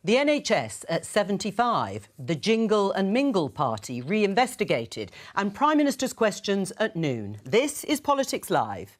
The NHS at 75, the Jingle and Mingle party re-investigated, and Prime Minister's questions at noon. This is Politics Live.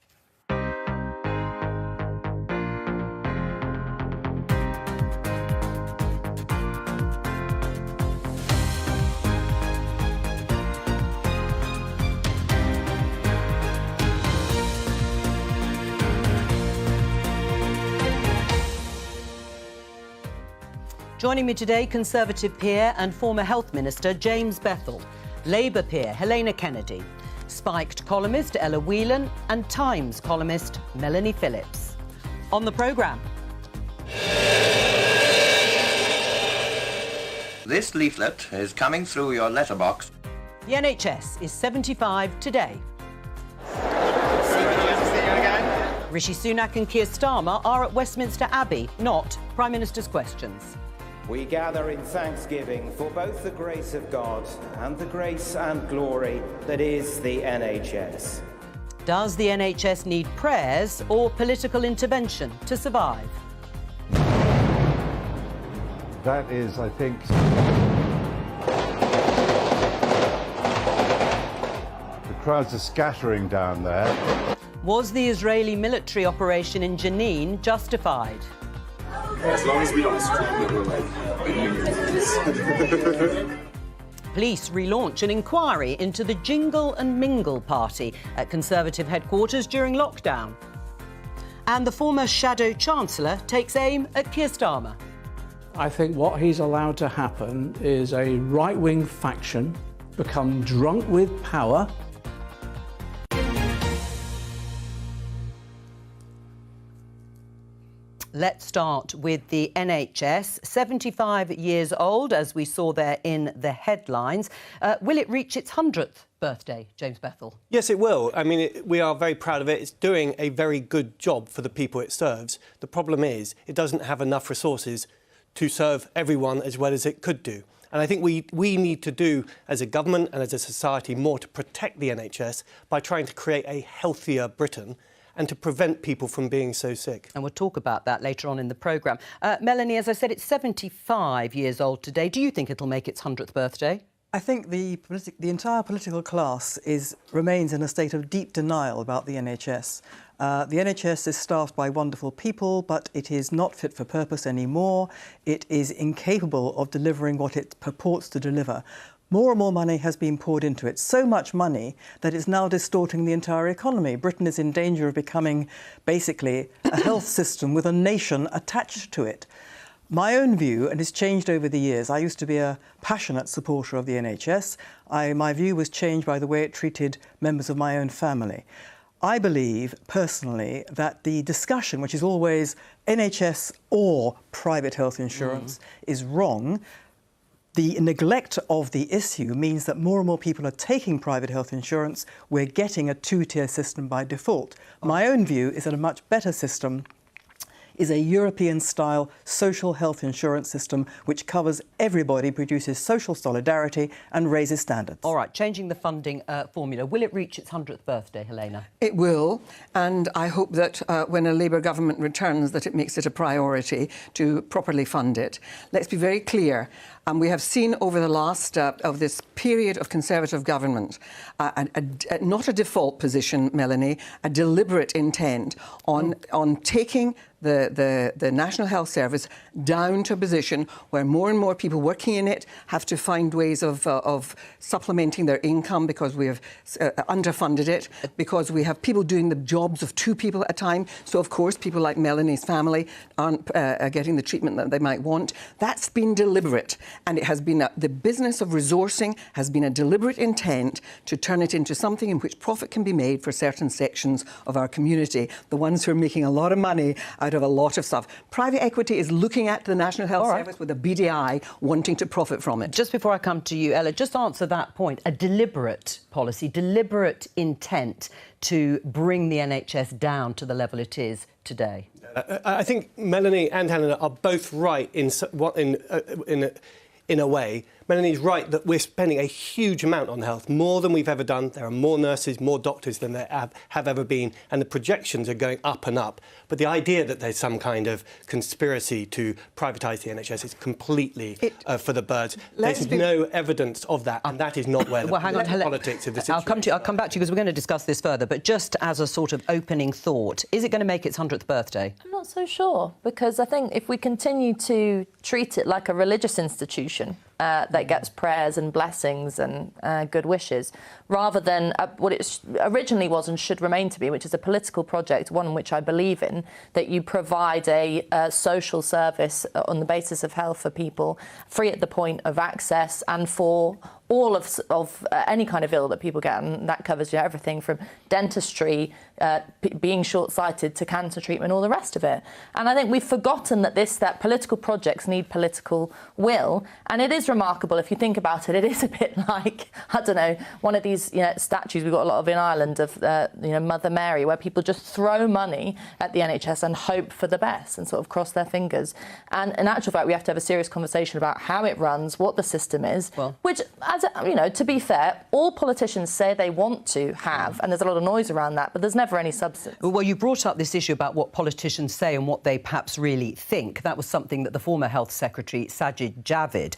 Joining me today, Conservative peer and former Health Minister James Bethell, Labour peer Helena Kennedy, Spiked columnist Ella Whelan and Times columnist Melanie Phillips. On the programme. This leaflet is coming through your letterbox. The NHS is 75 today. Rishi Sunak and Keir Starmer are at Westminster Abbey, not Prime Minister's questions. We gather in thanksgiving for both the grace of God and the grace and glory that is the NHS. Does the NHS need prayers or political intervention to survive? That is, I think, the crowds are scattering down there. Was the Israeli military operation in Jenin justified? As long as we don't scream, we're like... Police relaunch an inquiry into the Jingle and Mingle party at Conservative headquarters during lockdown. And the former Shadow Chancellor takes aim at Keir Starmer. I think what he's allowed to happen is a right-wing faction become drunk with power. Let's start with the NHS. 75 years old, as we saw there in the headlines. Will it reach its 100th birthday, James Bethell? Yes, it will. I mean, we are very proud of it. It's doing a very good job for the people it serves. The problem is it doesn't have enough resources to serve everyone as well as it could do. And I think we need to do, as a government and as a society, more to protect the NHS by trying to create a healthier Britain and to prevent people from being so sick. And we'll talk about that later on in the programme. Melanie, as I said, it's 75 years old today. Do you think it'll make its 100th birthday? I think the entire political class remains in a state of deep denial about the NHS. The NHS is staffed by wonderful people, but it is not fit for purpose anymore. It is incapable of delivering what it purports to deliver. More and more money has been poured into it, so much money that it's now distorting the entire economy. Britain is in danger of becoming basically a health system with a nation attached to it. My own view, and it's changed over the years, I used to be a passionate supporter of the NHS. My view was changed by the way it treated members of my own family. I believe, personally, that the discussion, which is always NHS or private health insurance, is wrong. The neglect of the issue means that more and more people are taking private health insurance. We're getting a two-tier system by default. My own view is that a much better system is a European-style social health insurance system which covers everybody, produces social solidarity and raises standards. All right, changing the funding formula. Will it reach its 100th birthday, Helena? It will, and I hope that when a Labour government returns that it makes it a priority to properly fund it. Let's be very clear. We have seen over the last of this period of Conservative government, not a default position, Melanie, a deliberate intent on taking the National Health Service down to a position where more and more people working in it have to find ways of supplementing their income because we have underfunded it, because we have people doing the jobs of two people at a time. So, of course, people like Melanie's family aren't getting the treatment that they might want. That's been deliberate. And it has been the business of resourcing has been a deliberate intent to turn it into something in which profit can be made for certain sections of our community, the ones who are making a lot of money out of a lot of stuff. Private equity is looking at the National Health Service with a beady eye, wanting to profit from it. Just before I come to you, Ella, just answer that point. A deliberate policy, deliberate intent to bring the NHS down to the level it is today. I think Melanie and Helena are both right in a way. Melanie's right that we're spending a huge amount on health, more than we've ever done. There are more nurses, more doctors than there have ever been, and the projections are going up and up. But the idea that there's some kind of conspiracy to privatise the NHS is completely for the birds. There's no evidence of that, and that is not where the politics of the situation. I'll come back to you because we're going to discuss this further. But just as a sort of opening thought, is it going to make its 100th birthday? I'm not so sure, because I think if we continue to treat it like a religious institution that gets prayers and blessings and good wishes, rather than what it originally was and should remain to be, which is a political project, one which I believe in, that you provide a social service on the basis of health for people, free at the point of access, and for all of any kind of ill that people get, and that covers everything from dentistry, being short-sighted, to cancer treatment, all the rest of it. And I think we've forgotten that political projects need political will, and it is remarkable if you think about it. It is a bit like, I don't know, one of these statues we've got a lot of in Ireland of Mother Mary, where people just throw money at the NHS and hope for the best and sort of cross their fingers. And in actual fact, we have to have a serious conversation about how it runs, what the system is, which, as to be fair, all politicians say they want to have, and there's a lot of noise around that, but there's never any substance. Well, you brought up this issue about what politicians say and what they perhaps really think. That was something that the former Health Secretary, Sajid Javid,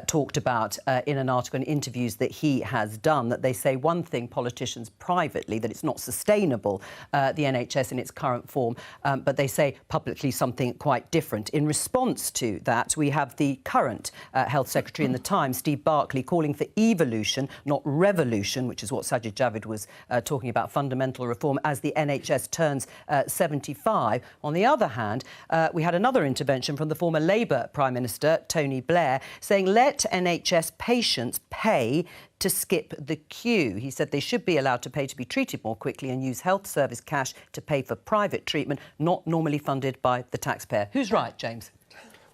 talked about in an article and interviews that he has done, that they say one thing, politicians privately, that it's not sustainable, the NHS in its current form, but they say publicly something quite different. In response to that, we have the current Health Secretary in the Times, Steve Barclay, calling for evolution, not revolution, which is what Sajid Javid was talking about, fundamental reform, as the NHS turns 75. On the other hand, we had another intervention from the former Labour Prime Minister, Tony Blair, saying let NHS patients pay to skip the queue. He said they should be allowed to pay to be treated more quickly and use health service cash to pay for private treatment, not normally funded by the taxpayer. Who's right, James?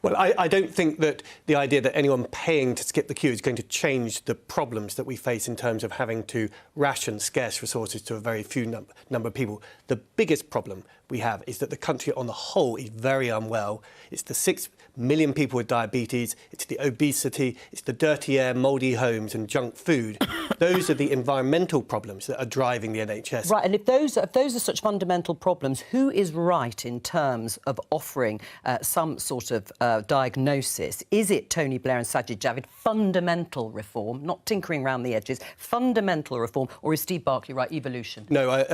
Well, I don't think that the idea that anyone paying to skip the queue is going to change the problems that we face in terms of having to ration scarce resources to a very few number of people. The biggest problem we have is that the country on the whole is very unwell. It's the 6 million people with diabetes, it's the obesity, it's the dirty air, mouldy homes and junk food. Those are the environmental problems that are driving the NHS. Right, and if those are such fundamental problems, who is right in terms of offering some sort of diagnosis? Is it Tony Blair and Sajid Javid, fundamental reform, not tinkering around the edges, fundamental reform, or is Steve Barclay right, evolution? No,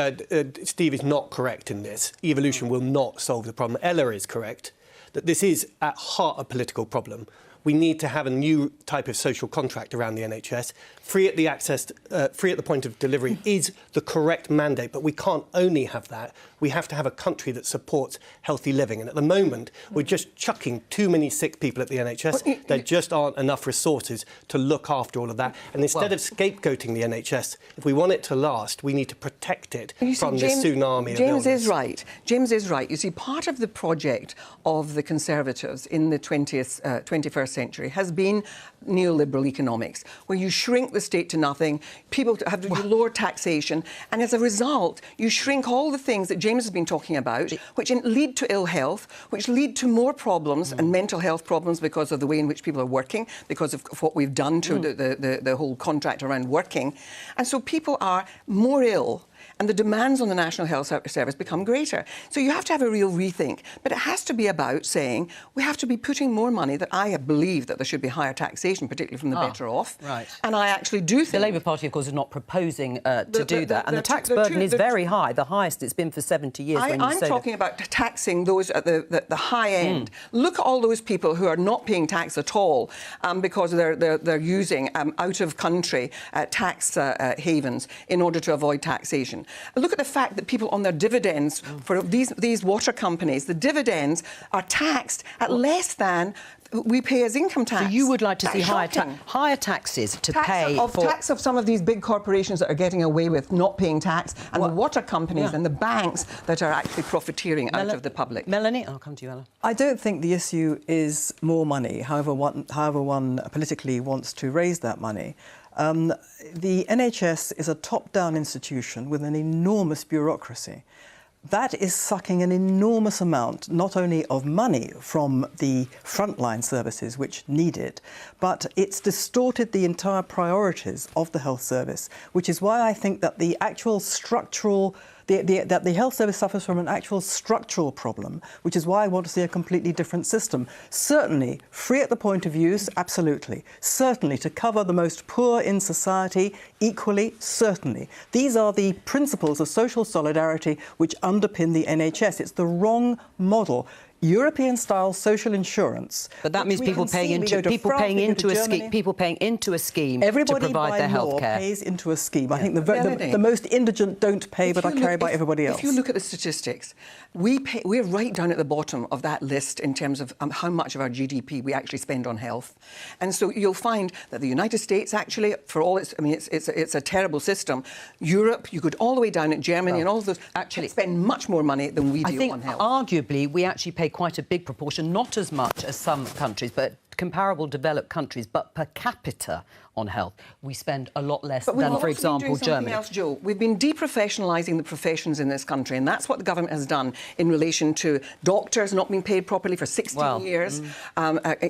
Steve is not correct in this. Evolution will not solve the problem. Ella is correct that this is at heart a political problem. We need to have a new type of social contract around the NHS. Free at the point of delivery is the correct mandate, but we can't only have that. We have to have a country that supports healthy living. And at the moment, we're just chucking too many sick people at the NHS. There just aren't enough resources to look after all of that. And instead of scapegoating the NHS, if we want it to last, we need to protect it from this tsunami of illness. James is right. James is right. You see, part of the project of the Conservatives in the 21st century has been neoliberal economics, where you shrink the state to nothing, people have to do lower taxation, and as a result, you shrink all the things that James has been talking about, which lead to ill health, which lead to more problems and mental health problems because of the way in which people are working, because of what we've done to the whole contract around working. And so people are more ill, and the demands on the National Health Service become greater. So you have to have a real rethink. But it has to be about saying we have to be putting more money, that I believe that there should be higher taxation, particularly from the better off. Right. And I actually do think... The Labour Party, of course, is not proposing to do that. And the tax burden is very high, the highest it's been for 70 years. I'm talking about taxing those at the high end. Look at all those people who are not paying tax at all because they're using out-of-country tax havens in order to avoid taxation. Look at the fact that people on their dividends for these water companies, the dividends are taxed at less than we pay as income tax. So you would like to see higher taxes to pay for... Tax of some of these big corporations that are getting away with not paying tax, and the water companies and the banks that are actually profiteering out of the public. Melanie, I'll come to you, Ella. I don't think the issue is more money, however one politically wants to raise that money. The NHS is a top-down institution with an enormous bureaucracy. that is sucking an enormous amount, not only of money from the frontline services which need it, but it's distorted the entire priorities of the health service, which is why I think that the actual structural that the health service suffers from an actual structural problem, which is why I want to see a completely different system. Certainly, free at the point of use, absolutely. Certainly, to cover the most poor in society, equally, certainly. These are the principles of social solidarity which underpin the NHS. It's the wrong model. European-style social insurance. But that means people paying into a scheme everybody to provide their health care. Pays into a scheme. I think the most indigent don't pay, but are carried by everybody else. If you look at the statistics, we're right down at the bottom of that list in terms of how much of our GDP we actually spend on health. And so you'll find that the United States actually, for all its, I mean, it's a terrible system. Europe, you go all the way down at Germany and all of those actually spend much more money than we do on health. Arguably, we actually pay quite a big proportion, not as much as some countries, but comparable developed countries, but per capita on health, we spend a lot less than, for example, Germany. Else, Joe. We've been deprofessionalising the professions in this country, and that's what the government has done in relation to doctors not being paid properly for 16 years,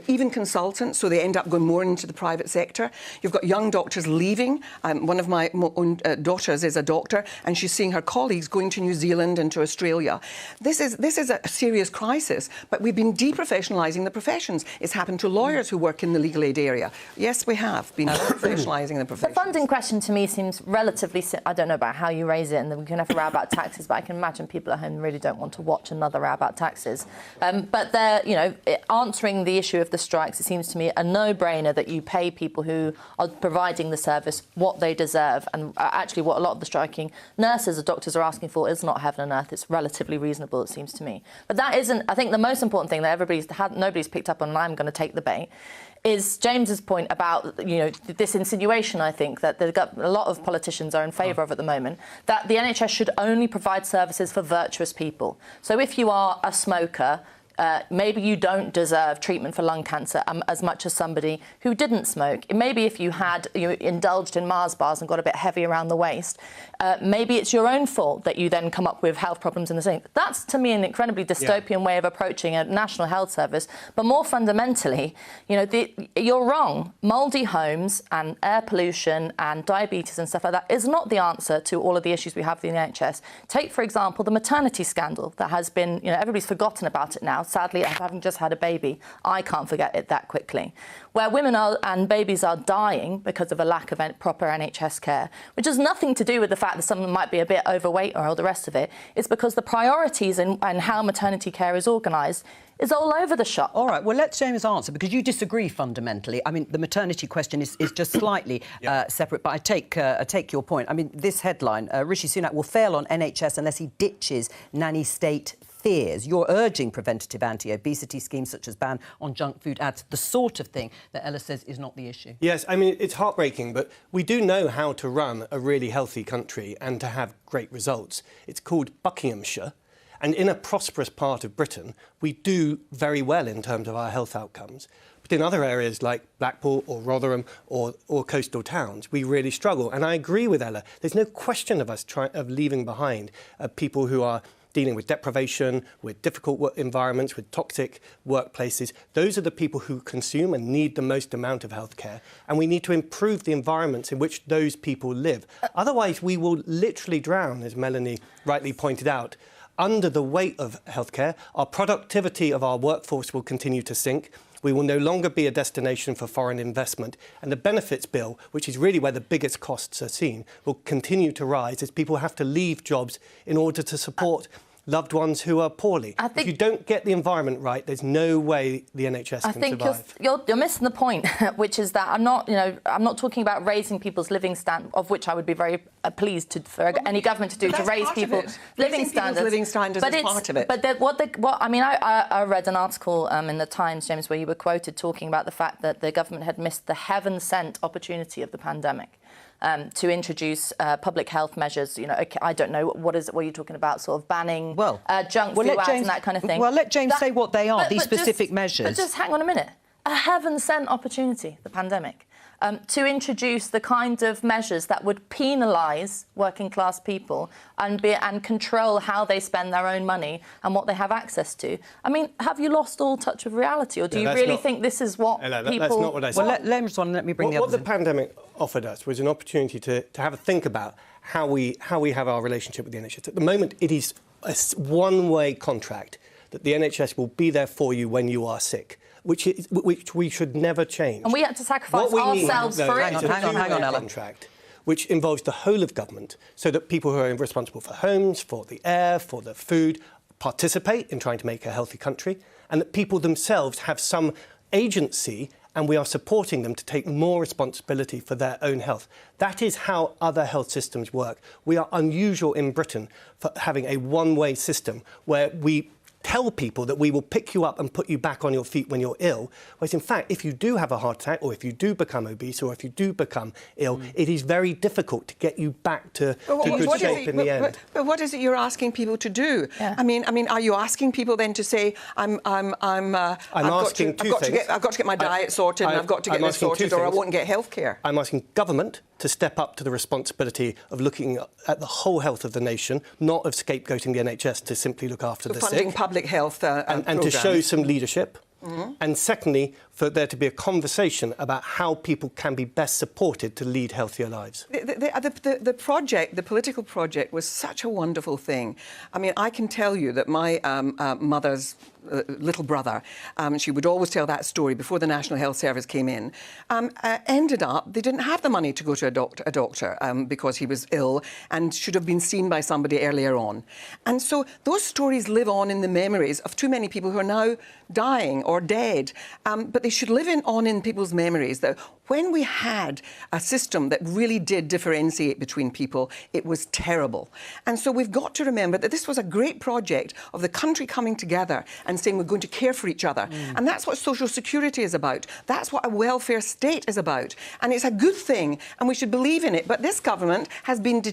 even consultants, so they end up going more into the private sector. You've got young doctors leaving. One of my own daughters is a doctor, and she's seeing her colleagues going to New Zealand and to Australia. This is a serious crisis, but we've been deprofessionalising the professions. It's happened to lawyers who work in the legal aid area. Yes, we have been professionalising the profession. The funding question to me seems relatively... I don't know about how you raise it, and then we can have a row about taxes, but I can imagine people at home really don't want to watch another row about taxes. But they're, you know, answering the issue of the strikes, it seems to me a no-brainer that you pay people who are providing the service what they deserve. And actually what a lot of the striking nurses or doctors are asking for is not heaven and earth. It's relatively reasonable, it seems to me. But that isn't... I think the most important thing that nobody's picked up on, and I'm going to take the bait, is James's point about, you know, this insinuation, I think, that a lot of politicians are in favour of at the moment, that the NHS should only provide services for virtuous people. So if you are a smoker, maybe you don't deserve treatment for lung cancer as much as somebody who didn't smoke. Maybe if you indulged in Mars bars and got a bit heavy around the waist, maybe it's your own fault that you then come up with health problems in the same. That's, to me, an incredibly dystopian way of approaching a national health service. But more fundamentally, you know, you're wrong. Mouldy homes and air pollution and diabetes and stuff like that is not the answer to all of the issues we have in the NHS. Take, for example, the maternity scandal that has been, you know, everybody's forgotten about it now. Sadly, having just had a baby, I can't forget it that quickly. Where women and babies are dying because of a lack of proper NHS care, which has nothing to do with the fact that someone might be a bit overweight or all the rest of it. It's because the priorities and how maternity care is organised is all over the shop. All right, well, let James answer, because you disagree fundamentally. I mean, the maternity question is just slightly separate, but I take your point. I mean, this headline, Rishi Sunak will fail on NHS unless he ditches nanny state fears. You're urging preventative anti-obesity schemes such as ban on junk food ads, the sort of thing that Ella says is not the issue. Yes, I mean, it's heartbreaking, but we do know how to run a really healthy country and to have great results. It's called Buckinghamshire. And in a prosperous part of Britain, we do very well in terms of our health outcomes. But in other areas like Blackpool or Rotherham or coastal towns, we really struggle. And I agree with Ella. There's no question of us leaving behind people who are dealing with deprivation, with difficult environments, with toxic workplaces. Those are the people who consume and need the most amount of healthcare. And we need to improve the environments in which those people live. Otherwise, we will literally drown, as Melanie rightly pointed out, under the weight of healthcare. Our productivity of our workforce will continue to sink. We will no longer be a destination for foreign investment. And the benefits bill, which is really where the biggest costs are seen, will continue to rise as people have to leave jobs in order to support loved ones who are poorly. If you don't get the environment right, there's no way the NHS can survive. I think you're missing the point, which is that I'm not talking about raising people's living standards, of which I would be very pleased for any government to do, to raise people's living standards. Living standards is part of it. But I read an article in the Times, James, where you were quoted talking about the fact that the government had missed the heaven-sent opportunity of the pandemic. To introduce public health measures, you know, I don't know, what are you talking about, sort of banning junk food ads and that kind of thing? Well, let James say what they are, these specific measures. But just hang on a minute. A heaven-sent opportunity, the pandemic. to introduce the kind of measures that would penalise working-class people and control how they spend their own money and what they have access to. I mean, have you lost all touch of reality, or do you really think this is what people... That's not what I said. Well, let me bring the others What the pandemic offered us was an opportunity to have a think about how we have our relationship with the NHS. At the moment, it is a one-way contract that the NHS will be there for you when you are sick, which we should never change. And we had to sacrifice ourselves for it. Hang on, Ella. Contract, which involves the whole of government, so that people who are responsible for homes, for the air, for the food, participate in trying to make a healthy country, and that people themselves have some agency, and we are supporting them to take more responsibility for their own health. That is how other health systems work. We are unusual in Britain for having a one-way system where we tell people that we will pick you up and put you back on your feet when you're ill, whereas in fact, if you do have a heart attack, or if you do become obese, or if you do become ill, it is very difficult to get you back to good shape in the end. But what is it you're asking people to do? Yeah. I mean, are you asking people then to say, I've got to get my diet sorted, and I've got to get this sorted, or I won't get health care? I'm asking government to step up to the responsibility of looking at the whole health of the nation, not of scapegoating the NHS to simply look after the funding sick. Public health and to show some leadership. And secondly, for there to be a conversation about how people can be best supported to lead healthier lives. The project, the political project, was such a wonderful thing. I mean, I can tell you that my mother's little brother, she would always tell that story before the National Health Service came in, ended up, they didn't have the money to go to a doctor because he was ill and should have been seen by somebody earlier on. And so those stories live on in the memories of too many people who are now dying or dead, but they should live on in people's memories that when we had a system that really did differentiate between people, it was terrible. And so we've got to remember that this was a great project of the country coming together and saying we're going to care for each other. And that's what social security is about. That's what a welfare state is about. And it's a good thing, and we should believe in it. But this government has been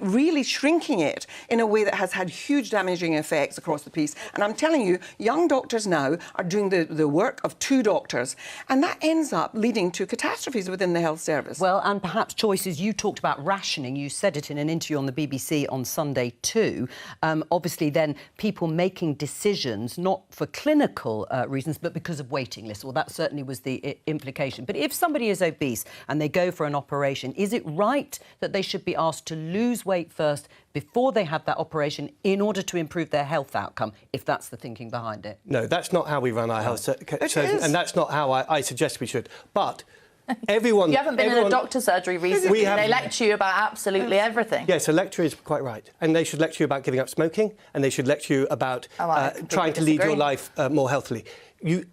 really shrinking it in a way that has had huge damaging effects across the piece. And I'm telling you, young doctors now are doing the work of 2 doctors, and that ends up leading to catastrophes within the health service. Well, and perhaps choices. You talked about rationing. You said it in an interview on the BBC on Sunday too. Obviously, then people making decisions not for clinical reasons, but because of waiting lists. Well, that certainly was the implication. But if somebody is obese and they go for an operation, is it right that they should be asked to lose weight first before they have that operation in order to improve their health outcome, if that's the thinking behind it? No, that's not how we run our health service, and that's not how I suggest we should. But everyone... You haven't been in a doctor's surgery recently. They lecture you about absolutely everything. Yes, a lecturer is quite right. And they should lecture you about giving up smoking, and they should lecture you about trying to lead your life more healthily.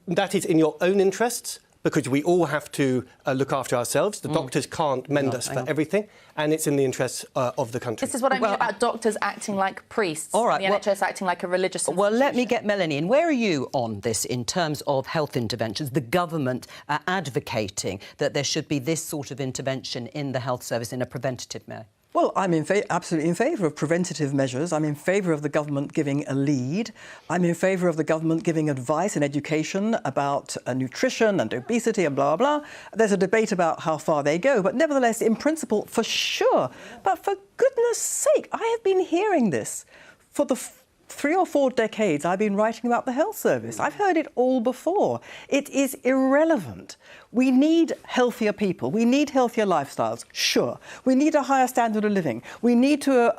That is in your own interests, because we all have to look after ourselves. The doctors can't mend us for everything, and it's in the interests of the country. This is what I mean about doctors acting like priests, all right, the NHS acting like a religious institution. Well, let me get Melanie in. Where are you on this in terms of health interventions? The government advocating that there should be this sort of intervention in the health service in a preventative manner. Well, I'm absolutely in favour of preventative measures. I'm in favour of the government giving a lead. I'm in favour of the government giving advice and education about nutrition and obesity and blah, blah, blah. There's a debate about how far they go, but nevertheless, in principle, for sure. But for goodness sake, I have been hearing this for the 3 or 4 decades I've been writing about the health service. I've heard it all before. It is irrelevant. We need healthier people. We need healthier lifestyles, sure. We need a higher standard of living. We need to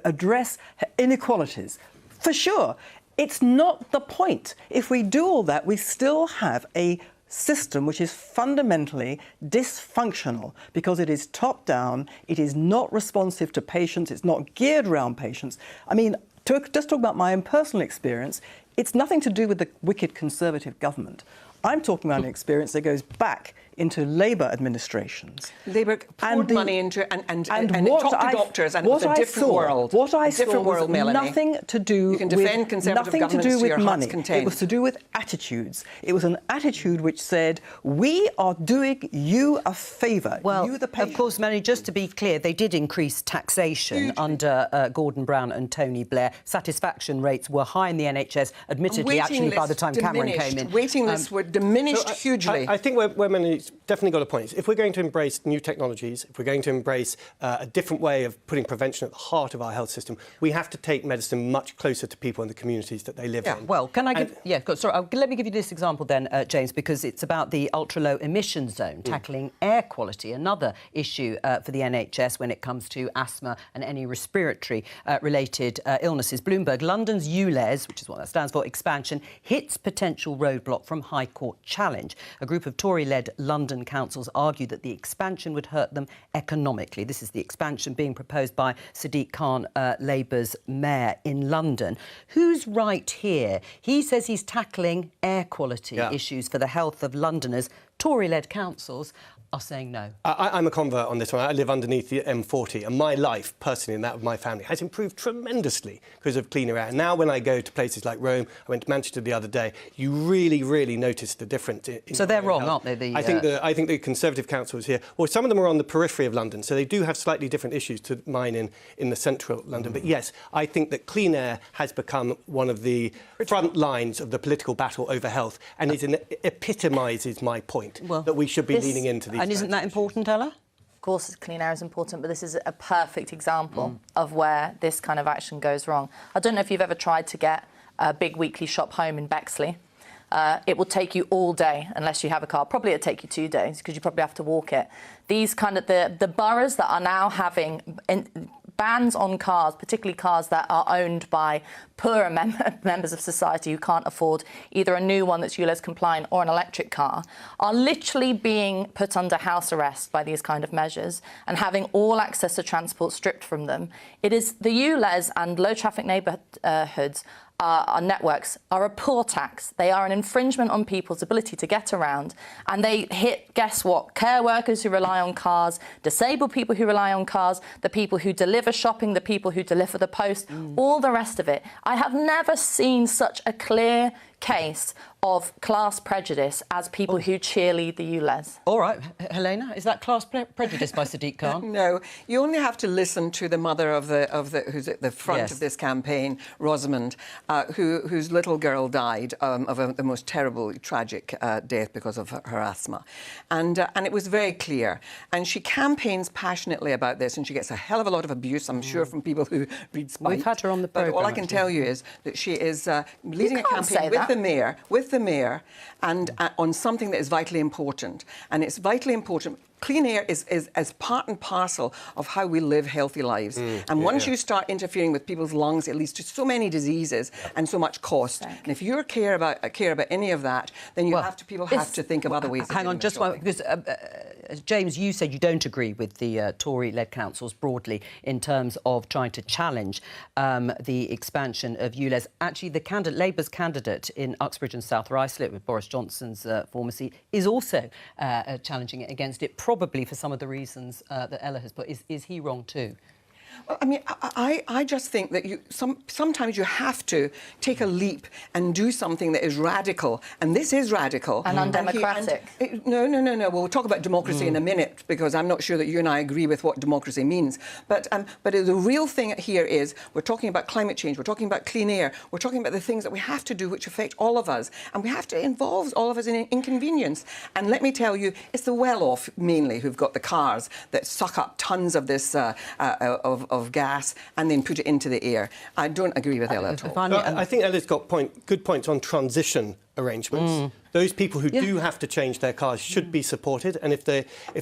address inequalities, for sure. It's not the point. If we do all that, we still have a system which is fundamentally dysfunctional because it is top-down, it is not responsive to patients, it's not geared around patients. I mean, just talk about my own personal experience, it's nothing to do with the wicked Conservative government. I'm talking about an experience that goes back into Labour administrations. Labour poured money into and talked to doctors, and it was a different world. What I saw was nothing to do with money. It was to do with attitudes. It was an attitude which said, we are doing you a favour, you the patient. Of course, Melanie, just to be clear, they did increase taxation under Gordon Brown and Tony Blair. Satisfaction rates were high in the NHS, admittedly, actually, by the time Cameron came in. Waiting lists were diminished hugely. I think where Melanie he's definitely got a point. If we're going to embrace new technologies, if we're going to embrace a different way of putting prevention at the heart of our health system, we have to take medicine much closer to people in the communities that they live in. Well, can I give... let me give you this example then, James, because it's about the ultra-low emission zone, tackling air quality, another issue for the NHS when it comes to asthma and any respiratory-related illnesses. Bloomberg, London's ULEZ, which is what that stands for, expansion, hits potential roadblock from High Court challenge. A group of Tory-led London councils argue that the expansion would hurt them economically. This is the expansion being proposed by Sadiq Khan, Labour's mayor in London. Who's right here? He says he's tackling air quality issues for the health of Londoners. Tory-led councils are saying no. I'm a convert on this one. I live underneath the M40, and my life, personally, and that of my family, has improved tremendously because of cleaner air. Now, when I go to places like Rome, I went to Manchester the other day, you really, really notice the difference. So they're wrong, aren't they? I think the Conservative councils here, well, some of them are on the periphery of London, so they do have slightly different issues to mine in the central London. But yes, I think that clean air has become one of the front lines of the political battle over health, and epitomises my point that we should be leaning into these. And isn't that important, Ella? Of course, clean air is important, but this is a perfect example of where this kind of action goes wrong. I don't know if you've ever tried to get a big weekly shop home in Bexley. It will take you all day unless you have a car. Probably it'll take you 2 days because you probably have to walk it. These kind of the boroughs that are now having bans on cars, particularly cars that are owned by poorer members of society who can't afford either a new one that's ULEZ compliant or an electric car, are literally being put under house arrest by these kind of measures and having all access to transport stripped from them. It is the ULEZ and low traffic neighbourhoods our networks are a poor tax. They are an infringement on people's ability to get around, and they hit, guess what, care workers who rely on cars, disabled people who rely on cars, the people who deliver shopping, the people who deliver the post, all the rest of it. I have never seen such a clear case of class prejudice as people who cheerlead the ULEZ. All right, Helena, is that class prejudice by Sadiq Khan? No, you only have to listen to the mother of the who's at the front of this campaign, Rosamond, whose little girl died of the most terrible, tragic death because of her asthma, and it was very clear. And she campaigns passionately about this, and she gets a hell of a lot of abuse, I'm sure, from people who read Spike. We've had her on the programme. But all I can tell you is that she is leading a campaign with the mayor, and on something that is vitally important. And it's vitally important. Clean air is as part and parcel of how we live healthy lives. And once you start interfering with people's lungs, it leads to so many diseases and so much cost. And if you care about any of that, then people have to think of other ways. Hang on, just one, because James, you said you don't agree with the Tory-led councils broadly in terms of trying to challenge the expansion of ULEZ. Actually, the Labour's candidate in Uxbridge and South Ruislip, with Boris Johnson's former seat, is also challenging it against it, probably for some of the reasons that Ella has put. Is he wrong too? Well, I mean, I just think that sometimes you have to take a leap and do something that is radical, and this is radical. And undemocratic. No. Well, we'll talk about democracy in a minute, because I'm not sure that you and I agree with what democracy means. But the real thing here is we're talking about climate change, we're talking about clean air, we're talking about the things that we have to do which affect all of us, and we have to involve all of us in inconvenience. And let me tell you, it's the well-off mainly who've got the cars that suck up tons of this of gas and then put it into the air. I don't agree with Ella at all. I think Ella's got good points on transition arrangements. Those people who do have to change their cars should be supported, and if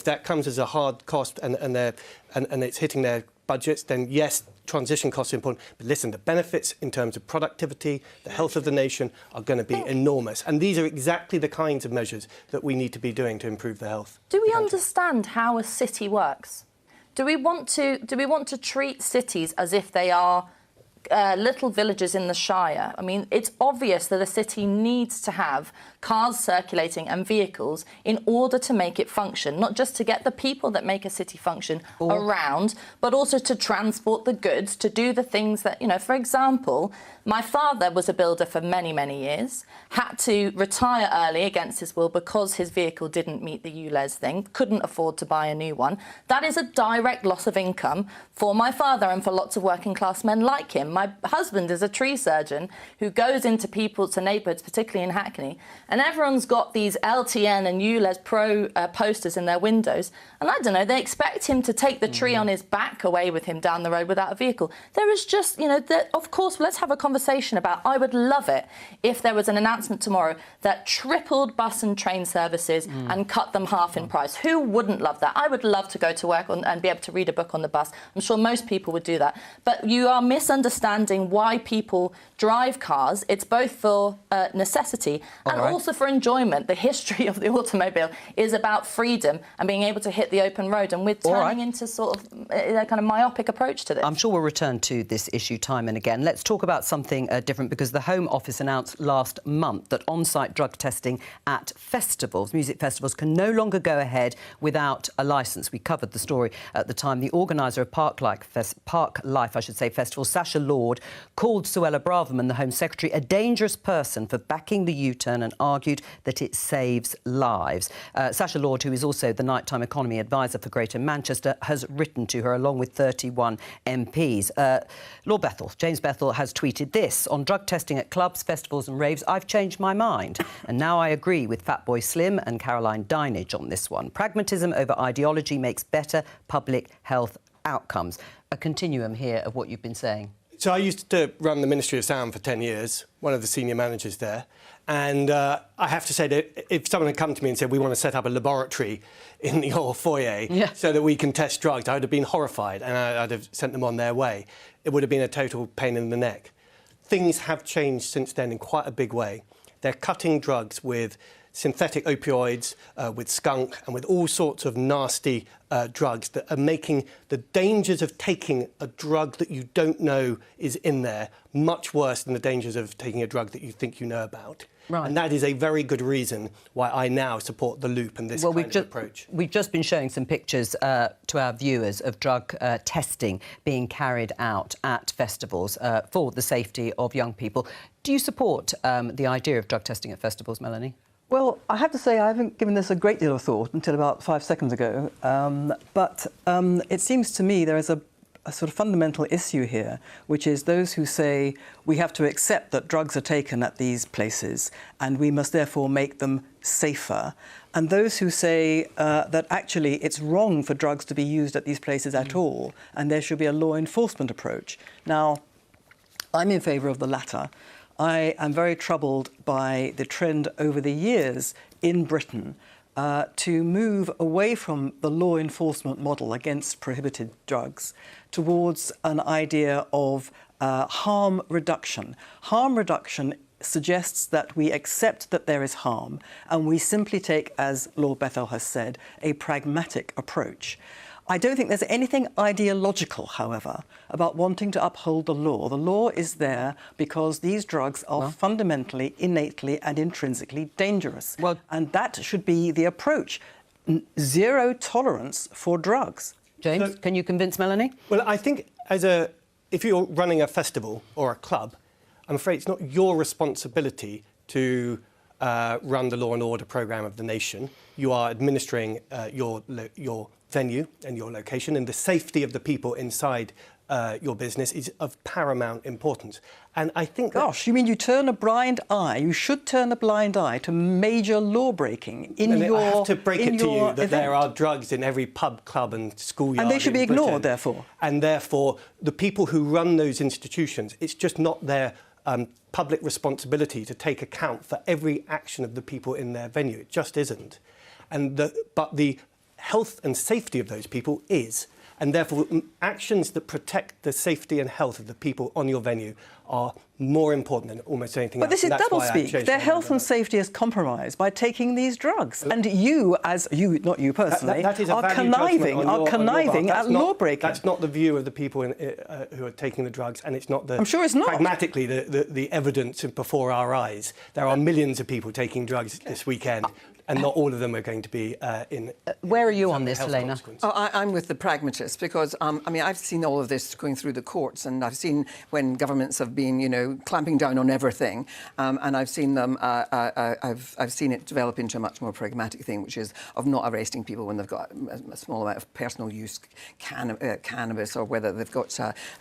that comes as a hard cost and it's hitting their budgets, then yes, transition costs are important. But listen, the benefits in terms of productivity, the health of the nation are going to be enormous. And these are exactly the kinds of measures that we need to be doing to improve the health. Do we understand how a city works? Do we want to treat cities as if they are little villages in the Shire? I mean, it's obvious that a city needs to have cars circulating and vehicles in order to make it function, not just to get the people that make a city function around, but also to transport the goods, to do the things that, you know, for example, my father was a builder for many, many years, had to retire early against his will because his vehicle didn't meet the ULEZ thing, couldn't afford to buy a new one. That is a direct loss of income for my father and for lots of working class men like him. My husband is a tree surgeon who goes into to neighbourhoods, particularly in Hackney, and everyone's got these LTN and ULEZ Pro posters in their windows, and I don't know, they expect him to take the tree on his back away with him down the road without a vehicle. There is just, of course, let's have a conversation about, I would love it if there was an announcement tomorrow that tripled bus and train services and cut them half in price. Who wouldn't love that? I would love to go to work and be able to read a book on the bus. I'm sure most people would do that. But you are misunderstanding why people drive cars. It's both for necessity and also for enjoyment. The history of the automobile is about freedom and being able to hit the open road. And we're turning into sort of a kind of myopic approach to this. I'm sure we'll return to this issue time and again. Let's talk about something different, because the Home Office announced last month that on-site drug testing at festivals, music festivals, can no longer go ahead without a licence. We covered the story at the time. The organiser of Park Life Festival, Sacha Lord, called Suella Braverman, the Home Secretary, a dangerous person for backing the U-turn and argued that it saves lives. Sacha Lord, who is also the nighttime economy advisor for Greater Manchester, has written to her along with 31 MPs. Lord Bethell, James Bethell, has tweeted this: on drug testing at clubs, festivals and raves, I've changed my mind. And now I agree with Fatboy Slim and Caroline Dinenage on this one. Pragmatism over ideology makes better public health outcomes. A continuum here of what you've been saying. So I used to run the Ministry of Sound for 10 years, one of the senior managers there. And I have to say that if someone had come to me and said, we want to set up a laboratory in your foyer so that we can test drugs, I would have been horrified and I'd have sent them on their way. It would have been a total pain in the neck. Things have changed since then in quite a big way. They're cutting drugs with synthetic opioids, with skunk and with all sorts of nasty drugs that are making the dangers of taking a drug that you don't know is in there much worse than the dangers of taking a drug that you think you know about. Right. And that is a very good reason why I now support the loop and this kind of approach. We've just been showing some pictures to our viewers of drug testing being carried out at festivals for the safety of young people. Do you support the idea of drug testing at festivals, Melanie? Well, I have to say I haven't given this a great deal of thought until about 5 seconds ago. But it seems to me there is a sort of fundamental issue here, which is those who say we have to accept that drugs are taken at these places and we must therefore make them safer, and those who say that actually it's wrong for drugs to be used at these places at all and there should be a law enforcement approach. Now, I'm in favour of the latter. I am very troubled by the trend over the years in Britain to move away from the law enforcement model against prohibited drugs towards an idea of harm reduction. Harm reduction suggests that we accept that there is harm and we simply take, as Lord Bethell has said, a pragmatic approach. I don't think there's anything ideological, however, about wanting to uphold the law. The law is there because these drugs are fundamentally, innately and intrinsically dangerous. And that should be the approach. Zero tolerance for drugs. James, can you convince Melanie? Well, I think if you're running a festival or a club, I'm afraid it's not your responsibility to run the law and order programme of the nation. You are administering your venue and your location, and the safety of the people inside your business is of paramount importance. And I think... Gosh, you mean you turn a blind eye? You should turn a blind eye to major law-breaking in your... I have to break it to you that there are drugs in every pub, club and schoolyard. And they should be ignored, therefore. And therefore, the people who run those institutions, it's just not their public responsibility to take account for every action of the people in their venue. It just isn't. But the health and safety of those people is. And therefore, actions that protect the safety and health of the people on your venue are more important than almost anything else. But this is doublespeak. Their health and safety is compromised by taking these drugs. And you, not you personally, are conniving at law-breaking. That's not the view of the people who are taking the drugs, and it's not the... I'm sure it's not. Pragmatically, the evidence before our eyes. There are millions of people taking drugs this weekend. and not all of them are going to be in. Where are you on this, health Helena? consequences. Oh, I'm with the pragmatists because, I mean, I've seen all of this going through the courts, and I've seen when governments have been, you know, clamping down on everything, and I've seen them. I've seen it develop into a much more pragmatic thing, which is of not arresting people when they've got a small amount of personal use cannabis, or whether they've got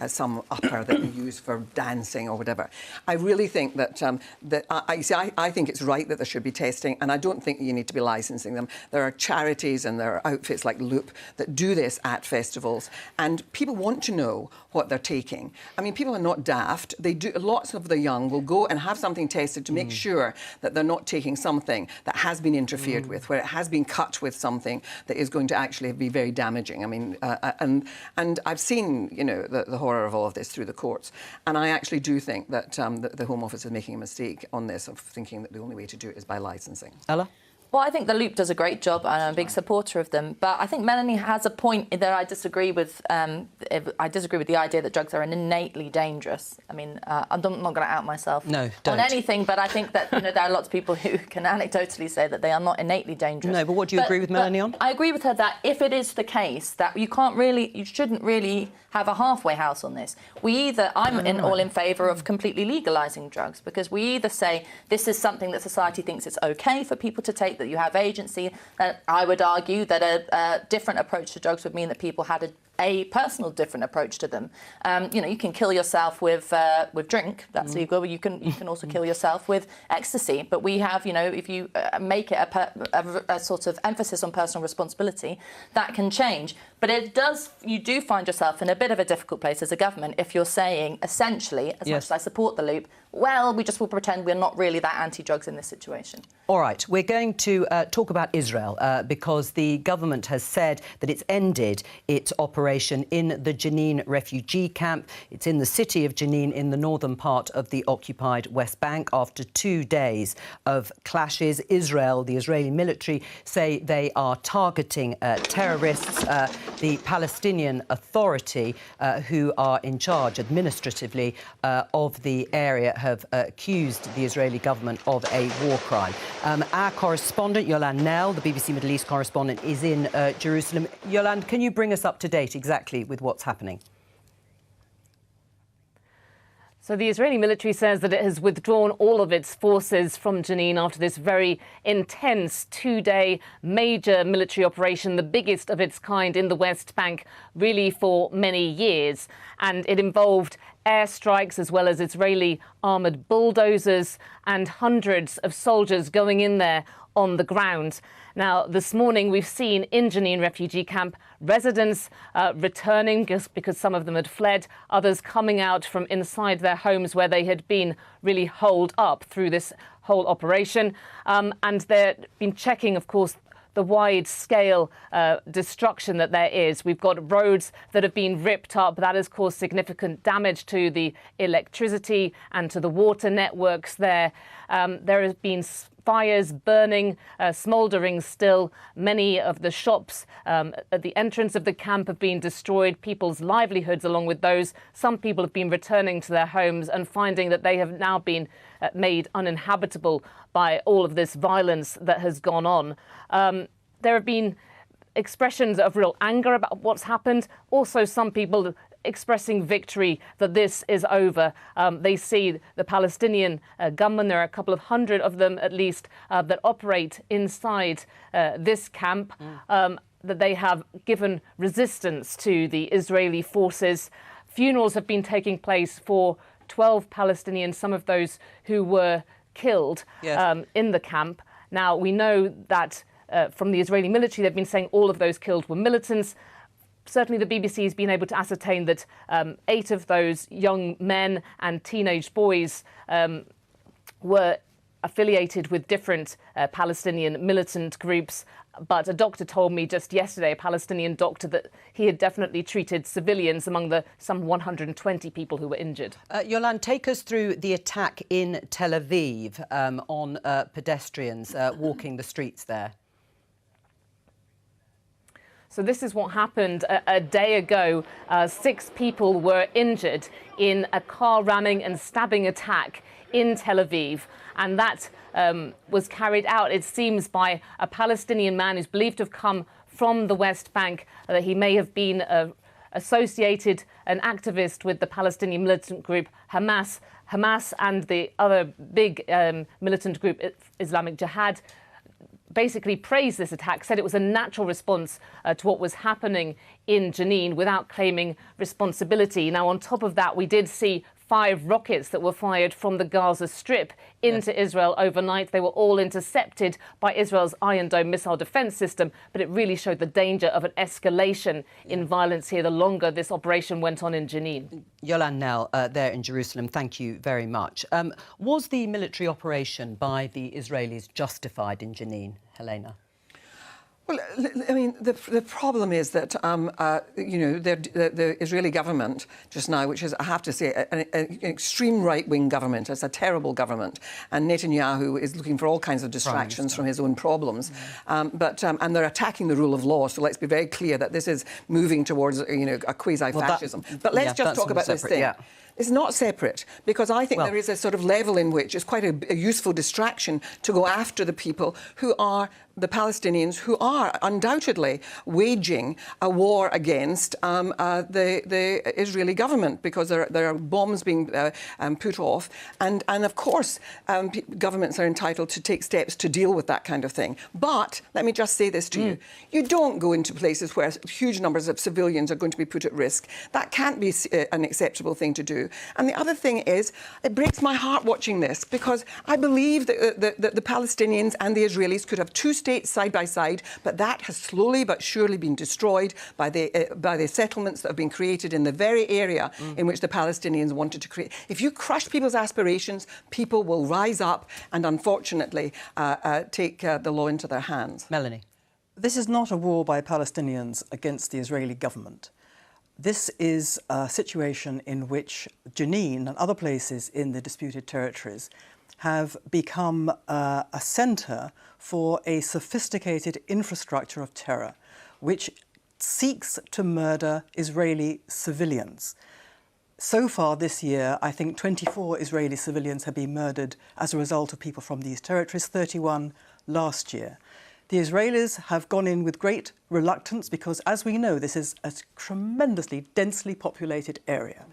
some upper that you use for dancing or whatever. I really think that I think it's right that there should be testing, and I don't think you need to be licensing them. There are charities and there are outfits like Loop that do this at festivals, and people want to know what they're taking. I mean, people are not daft. They do. Lots of the young will go and have something tested to make sure that they're not taking something that has been interfered with, where it has been cut with something that is going to actually be very damaging. I mean, and I've seen, you know, the horror of all of this through the courts, and I actually do think that the Home Office is making a mistake on this, of thinking that the only way to do it is by licensing. Ella? Well, I think the Loop does a great job, and I'm a big supporter of them. But I think Melanie has a point that I disagree with. I disagree with the idea that drugs are innately dangerous. I mean, I'm not going to out myself on anything, but I think that, you know, there are lots of people who can anecdotally say that they are not innately dangerous. No, but what do you agree with Melanie on? I agree with her that if it is the case that you shouldn't really have a halfway house on this. I'm all in favour of completely legalising drugs, because we either say this is something that society thinks it's OK for people to take, that you have agency. I would argue that a different approach to drugs would mean that people had a personal different approach to them. You know, you can kill yourself with drink, that's legal. You can also kill yourself with ecstasy. But we have, you know, if you make it a sort of emphasis on personal responsibility, that can change. But you do find yourself in a bit of a difficult place as a government if you're saying, essentially, as much as I support the Loop, well, we just will pretend we're not really that anti-drugs in this situation. All right, we're going to talk about Israel because the government has said that it's ended its operation in the Jenin refugee camp. It's in the city of Jenin in the northern part of the occupied West Bank after 2 days of clashes. Israel, the Israeli military, say they are targeting terrorists. The Palestinian Authority, who are in charge administratively of the area, have accused the Israeli government of a war crime. Our correspondent, Yolande Knell, the BBC Middle East correspondent, is in Jerusalem. Yolande, can you bring us up to date exactly with what's happening? So the Israeli military says that it has withdrawn all of its forces from Jenin after this very intense 2-day major military operation, the biggest of its kind in the West Bank, really for many years. And it involved airstrikes as well as Israeli armoured bulldozers and hundreds of soldiers going in there on the ground. Now, this morning we've seen in Jenin refugee camp residents returning just because some of them had fled, others coming out from inside their homes where they had been really holed up through this whole operation. And they've been checking, of course, the wide-scale destruction that there is. We've got roads that have been ripped up. That has caused significant damage to the electricity and to the water networks there. There has been fires burning, smouldering still. Many of the shops at the entrance of the camp have been destroyed, people's livelihoods along with those. Some people have been returning to their homes and finding that they have now been made uninhabitable by all of this violence that has gone on. There have been expressions of real anger about what's happened. Also, some people expressing victory that this is over. They see the Palestinian gunmen, there are a couple of hundred of them at least, that operate inside this camp, that they have given resistance to the Israeli forces. Funerals have been taking place for 12 Palestinians, some of those who were killed in the camp. Now, we know that from the Israeli military, they've been saying all of those killed were militants. Certainly the BBC has been able to ascertain that 8 of those young men and teenage boys were affiliated with different Palestinian militant groups. But a doctor told me just yesterday, a Palestinian doctor, that he had definitely treated civilians among the some 120 people who were injured. Yolande, take us through the attack in Tel Aviv on pedestrians walking the streets there. So this is what happened a day ago. 6 people were injured in a car ramming and stabbing attack in Tel Aviv. And that was carried out, it seems, by a Palestinian man who's believed to have come from the West Bank. He may have been associated, an activist with the Palestinian militant group Hamas. Hamas and the other big militant group, Islamic Jihad, basically praised this attack, said it was a natural response to what was happening in Jenin without claiming responsibility. Now, on top of that, we did see 5 rockets that were fired from the Gaza Strip into Israel overnight. They were all intercepted by Israel's Iron Dome missile defense system, but it really showed the danger of an escalation in violence here the longer this operation went on in Jenin. Yolande Knell, there in Jerusalem, thank you very much. Was the military operation by the Israelis justified in Jenin, Helena? Well, I mean, the problem is that, the Israeli government just now, which is, I have to say, an extreme right-wing government. It's a terrible government. And Netanyahu is looking for all kinds of distractions from his own problems. And they're attacking the rule of law. So let's be very clear that this is moving towards, a quasi-fascism. But let's just talk about this thing. Yeah. It's not separate, because I think there is a sort of level in which it's quite a useful distraction to go after the people who are the Palestinians, who are undoubtedly waging a war against the Israeli government, because there are bombs being put off. And of course, governments are entitled to take steps to deal with that kind of thing. But let me just say this to you. You don't go into places where huge numbers of civilians are going to be put at risk. That can't be an acceptable thing to do. And the other thing is, it breaks my heart watching this, because I believe that the Palestinians and the Israelis could have 2 states side by side, but that has slowly but surely been destroyed by the settlements that have been created in the very area in which the Palestinians wanted to create. If you crush people's aspirations, people will rise up and, unfortunately, take the law into their hands. Melanie. This is not a war by Palestinians against the Israeli government. This is a situation in which Jenin and other places in the disputed territories have become a centre for a sophisticated infrastructure of terror, which seeks to murder Israeli civilians. So far this year, I think 24 Israeli civilians have been murdered as a result of people from these territories, 31 last year. The Israelis have gone in with great reluctance because, as we know, this is a tremendously densely populated area.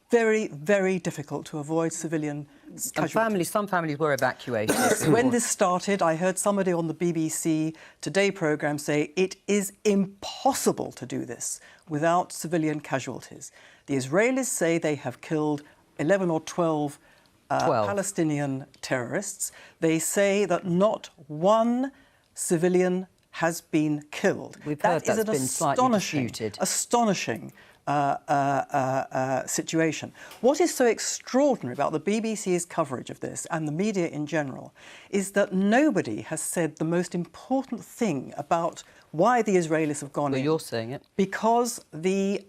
Very, very difficult to avoid civilian casualties. Some families were evacuated. When this started, I heard somebody on the BBC Today programme say it is impossible to do this without civilian casualties. The Israelis say they have killed 11 or 12 Palestinian terrorists. They say that not one civilian has been killed. We've heard that's been slightly disputed. Astonishing situation. What is so extraordinary about the BBC's coverage of this and the media in general is that nobody has said the most important thing about why the Israelis have gone in. Well, you're saying it. Because the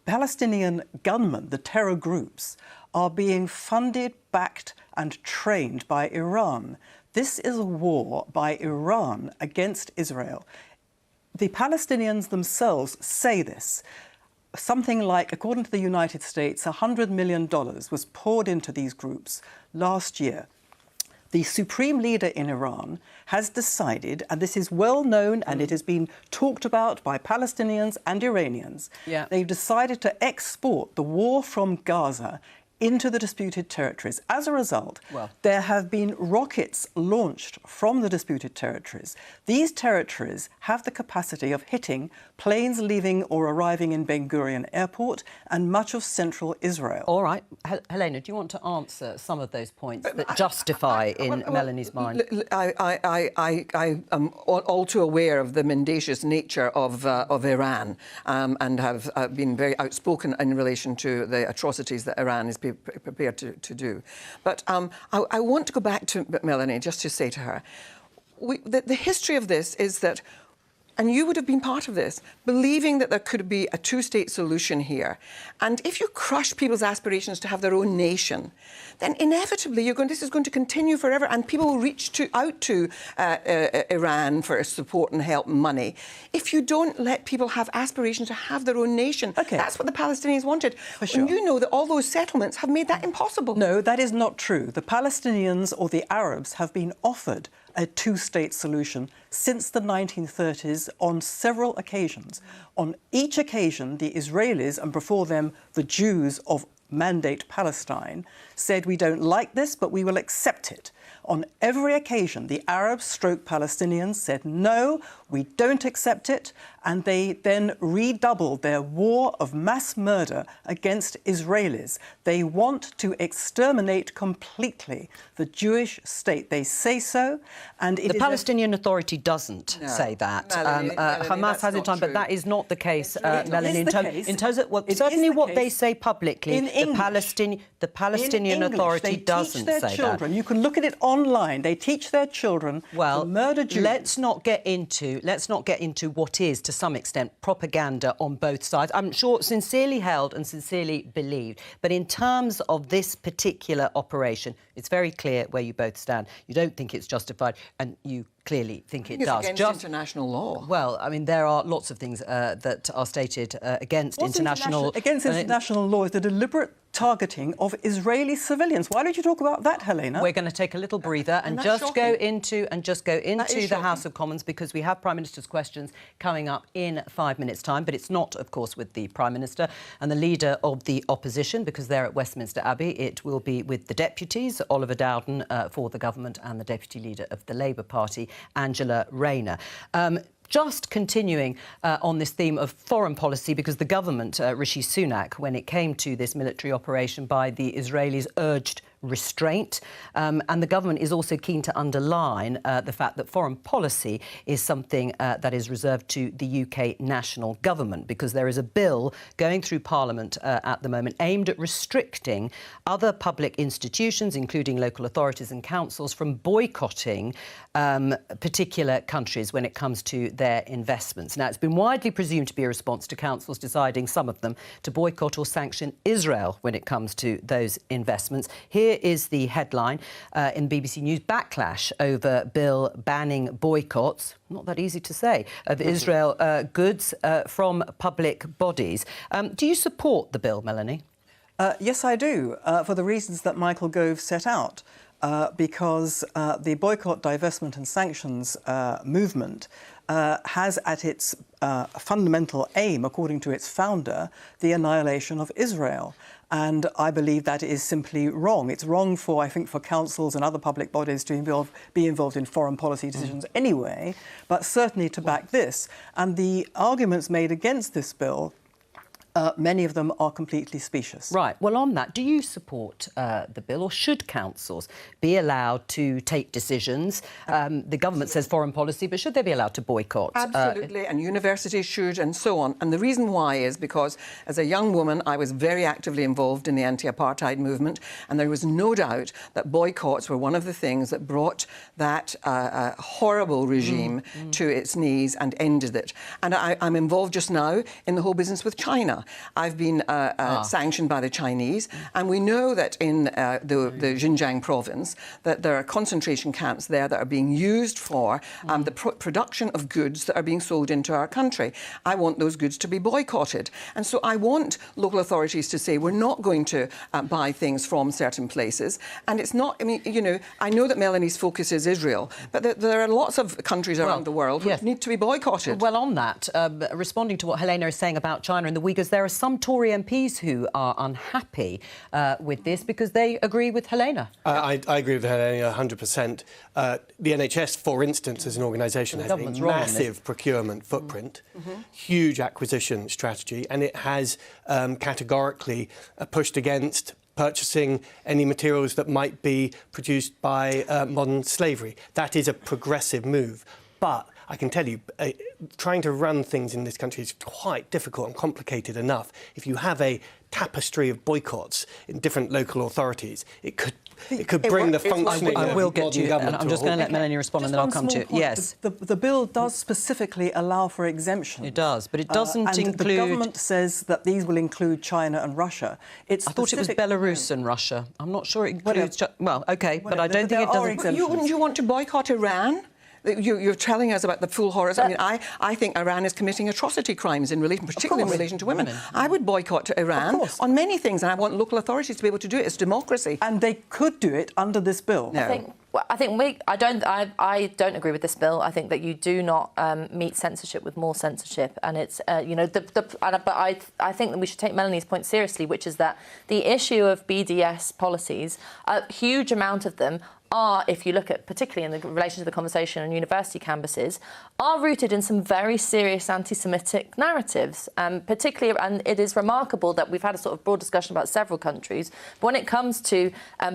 Palestinian gunmen, the terror groups, are being funded, backed and trained by Iran. This is a war by Iran against Israel. The Palestinians themselves say this. Something like, according to the United States, $100 million was poured into these groups last year. The supreme leader in Iran has decided, and this is well known and it has been talked about by Palestinians and Iranians, they've decided to export the war from Gaza into the disputed territories. As a result, there have been rockets launched from the disputed territories. These territories have the capacity of hitting planes leaving or arriving in Ben Gurion Airport and much of central Israel. All right. Helena, do you want to answer some of those points that justify in Melanie's mind? I am all too aware of the mendacious nature of Iran and have been very outspoken in relation to the atrocities that Iran is prepared to do. But I want to go back to Melanie just to say to her, the history of this is that and you would have been part of this, believing that there could be a two-state solution here. And if you crush people's aspirations to have their own nation, then inevitably this is going to continue forever, and people will reach out to Iran for support and help and money. If you don't let people have aspirations to have their own nation, that's what the Palestinians wanted. For sure. And you know that all those settlements have made that impossible. No, that is not true. The Palestinians or the Arabs have been offered a two-state solution since the 1930s on several occasions. On each occasion, the Israelis, and before them the Jews of Mandate Palestine, said, we don't like this, but we will accept it. On every occasion, the Arabs / Palestinians said, no, we don't accept it, and they then redoubled their war of mass murder against Israelis. They want to exterminate completely the Jewish state. They say so, and the Palestinian Authority doesn't say that. Melanie, Hamas has it on, but that is not the case, Melanie. In terms of certainly what they say publicly, the Palestinian Authority doesn't say that. You can look at it online. They teach their children to murder Jews. Let's not get into what is, to some extent, propaganda on both sides. I'm sure sincerely held and sincerely believed. But in terms of this particular operation, it's very clear where you both stand. You don't think it's justified, and you clearly think it does. It's against international law. Well, I mean, there are lots of things that are stated against international... Against international law is the deliberate targeting of Israeli civilians. Why don't you talk about that, Helena? We're going to take a little breather and just go into the House of Commons, because we have Prime Minister's questions coming up in 5 minutes' time. But it's not, of course, with the Prime Minister and the Leader of the Opposition, because they're at Westminster Abbey. It will be with the deputies, Oliver Dowden for the government, and the Deputy Leader of the Labour Party, Angela Rayner. Just continuing on this theme of foreign policy, because the government, Rishi Sunak, when it came to this military operation by the Israelis, urged restraint. And the government is also keen to underline the fact that foreign policy is something that is reserved to the UK national government, because there is a bill going through Parliament at the moment aimed at restricting other public institutions, including local authorities and councils, from boycotting particular countries when it comes to their investments. Now, it's been widely presumed to be a response to councils deciding, some of them, to boycott or sanction Israel when it comes to those investments. Here is the headline in BBC News: backlash over bill banning boycotts, not that easy to say, of Israel goods from public bodies. Do you support the bill, Melanie? Yes, I do, for the reasons that Michael Gove set out. Because the boycott, divestment and sanctions movement has at its fundamental aim, according to its founder, the annihilation of Israel. And I believe that is simply wrong. It's wrong for, I think, for councils and other public bodies to be involved in foreign policy decisions anyway, but certainly to back this. And the arguments made against this bill, many of them are completely specious. Right. Well, on that, do you support the bill, or should councils be allowed to take decisions? The government says foreign policy, but should they be allowed to boycott? Absolutely, and universities should, and so on. And the reason why is because, as a young woman, I was very actively involved in the anti-apartheid movement, and there was no doubt that boycotts were one of the things that brought that horrible regime to its knees and ended it. And I'm involved just now in the whole business with China. I've been sanctioned by the Chinese, and we know that in the Xinjiang province that there are concentration camps there that are being used for the production of goods that are being sold into our country. I want those goods to be boycotted. And so I want local authorities to say we're not going to buy things from certain places. And it's not, I mean, you know, I know that Melanie's focus is Israel, but there are lots of countries around the world which need to be boycotted. Well, on that, responding to what Helena is saying about China and the Uyghurs, there are some Tory MPs who are unhappy with this because they agree with Helena. I agree with Helena 100%. The NHS, for instance, as an organisation, has a massive procurement footprint, huge acquisition strategy, and it has categorically pushed against purchasing any materials that might be produced by modern slavery. That is a progressive move. But I can tell you, trying to run things in this country is quite difficult and complicated enough. If you have a tapestry of boycotts in different local authorities, it could bring the functioning I will of get modern to you, and government. I'm just going to let Melanie respond, and then I'll come to you. Point. Yes. The bill does specifically allow for exemptions. It does, but it doesn't and include... the government says that these will include China and Russia. I thought it was Belarus and Russia. I'm not sure it includes... Well, OK, but I don't think it doesn't... Wouldn't you want to boycott Iran? You're telling us about the full horrors. I mean, I think Iran is committing atrocity crimes in relation, particularly in relation to women. I would boycott Iran on many things, and I want local authorities to be able to do it. It's democracy, and they could do it under this bill. No. I don't agree with this bill. I think that you do not meet censorship with more censorship, and it's but I think that we should take Melanie's point seriously, which is that the issue of BDS policies, a huge amount of them are, if you look at particularly in the relation to the conversation on university campuses, are rooted in some very serious anti-Semitic narratives. Particularly, and it is remarkable that we've had a sort of broad discussion about several countries, but when it comes to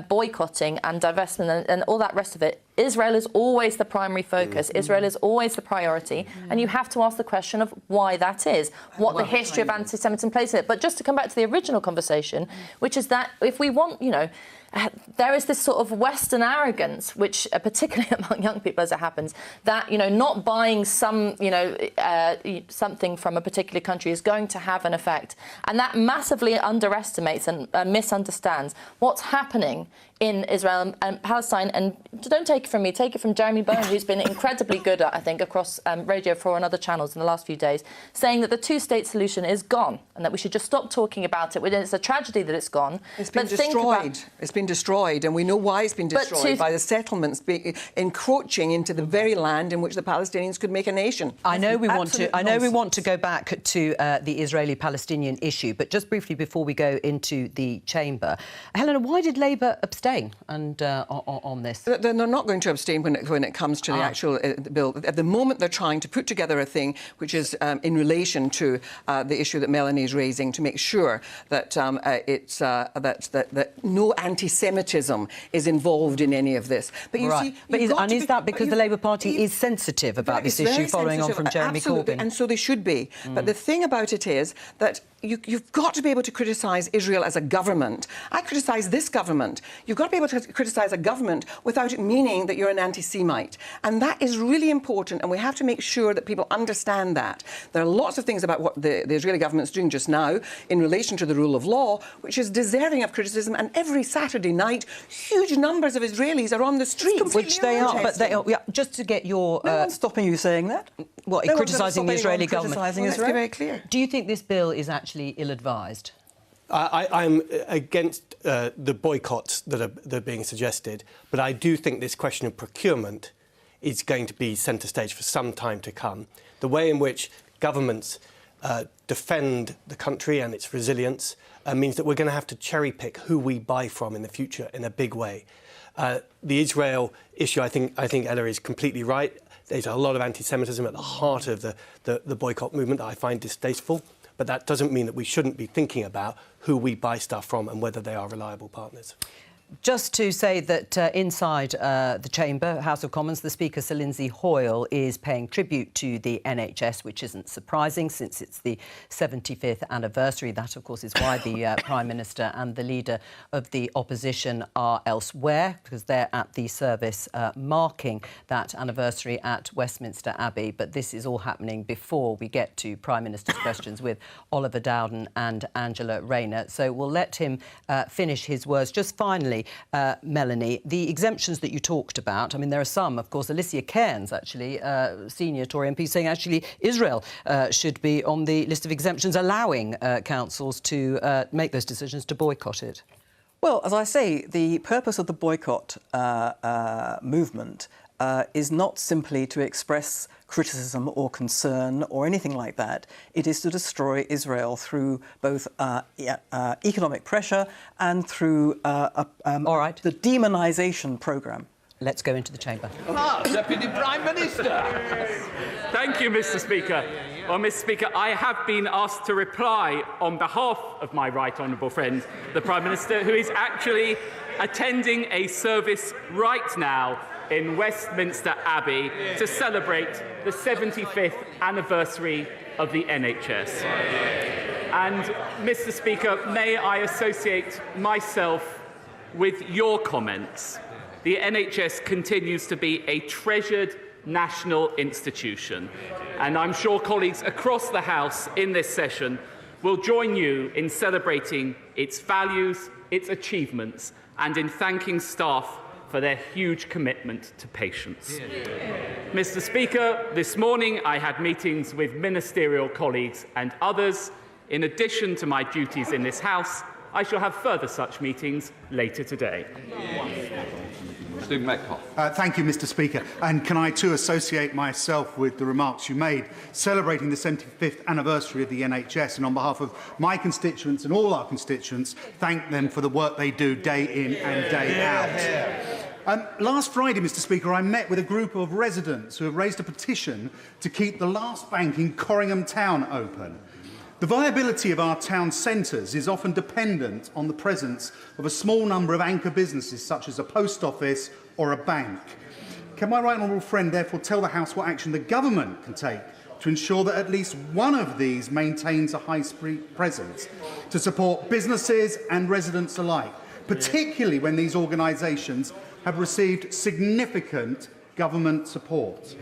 boycotting and divestment and all that rest of it, Israel is always the primary focus. Israel is always the priority. And you have to ask the question of why that is, what the history of anti-Semitism plays in it. But just to come back to the original conversation, which is that if we want, there is this sort of Western arrogance, which particularly among young people, as it happens, that not buying something from a particular country is going to have an effect, and that massively underestimates and misunderstands what's happening in Israel and Palestine. And don't take it from me, take it from Jeremy Bowen, who's been incredibly good at, I think, across Radio 4 and other channels in the last few days, saying that the two-state solution is gone and that we should just stop talking about it. It's a tragedy that it's gone. It's been destroyed. It's been destroyed, and we know why it's been destroyed, by the settlements encroaching into the very land in which the Palestinians could make a nation. I know we want to go back to the Israeli-Palestinian issue, but just briefly before we go into the chamber, Helena, why did Labour abstain on this? They're not going to abstain when it comes to the actual bill. At the moment, they're trying to put together a thing which is in relation to the issue that Melanie is raising, to make sure that that no anti-Semitism is involved in any of this. But you see, is that because the Labour Party is sensitive about this issue, following on from Jeremy Corbyn? And so they should be. But the thing about it is that you've got to be able to criticise Israel as a government. I criticise this government. You've got to be able to criticise a government without it meaning that you're an anti-Semite. And that is really important, and we have to make sure that people understand that. There are lots of things about what the Israeli government's doing just now in relation to the rule of law, which is deserving of criticism, and every Saturday night, huge numbers of Israelis are on the streets. Which they are, but they are, just to get your... No one's stopping you saying that. What, criticising the Israeli government? Let's be very clear. Do you think this bill is actually ill-advised? I'm against the boycotts that are being suggested, but I do think this question of procurement is going to be centre stage for some time to come. The way in which governments defend the country and its resilience means that we're going to have to cherry-pick who we buy from in the future in a big way. The Israel issue, I think Ella is completely right. There's a lot of anti-Semitism at the heart of the boycott movement that I find distasteful. But that doesn't mean that we shouldn't be thinking about who we buy stuff from and whether they are reliable partners. Just to say that inside the chamber, House of Commons, the Speaker, Sir Lindsay Hoyle, is paying tribute to the NHS, which isn't surprising since it's the 75th anniversary. That, of course, is why the Prime Minister and the Leader of the Opposition are elsewhere, because they're at the service marking that anniversary at Westminster Abbey. But this is all happening before we get to Prime Minister's questions with Oliver Dowden and Angela Rayner. So we'll let him finish his words. Just finally, Melanie, the exemptions that you talked about, I mean, there are some, of course. Alicia Cairns, actually, senior Tory MP, saying actually Israel should be on the list of exemptions, allowing councils to make those decisions to boycott it. Well, as I say, the purpose of the boycott movement is not simply to express criticism or concern or anything like that. It is to destroy Israel through both economic pressure and through the demonisation programme. Let's go into the chamber. Deputy Prime Minister. Thank you, Mr. Speaker. Well, Mr. Speaker, I have been asked to reply on behalf of my right honourable friend, the Prime Minister, who is actually attending a service right now in Westminster Abbey to celebrate the 75th anniversary of the NHS. And, Mr. Speaker, may I associate myself with your comments. The NHS continues to be a treasured national institution, and I'm sure colleagues across the House in this session will join you in celebrating its values, its achievements, and in thanking staff for their huge commitment to patients. Mr. Speaker, this morning I had meetings with ministerial colleagues and others. In addition to my duties in this House, I shall have further such meetings later today. Stephen Metcalfe. Thank you, Mr. Speaker. And can I too associate myself with the remarks you made, celebrating the 75th anniversary of the NHS, and on behalf of my constituents and all our constituents, thank them for the work they do day in and day out. Last Friday, Mr. Speaker, I met with a group of residents who have raised a petition to keep the last bank in Corringham Town open. The viability of our town centres is often dependent on the presence of a small number of anchor businesses, such as a post office or a bank. Can my right honourable friend therefore tell the House what action the government can take to ensure that at least one of these maintains a high street presence to support businesses and residents alike, particularly when these organisations have received significant government support?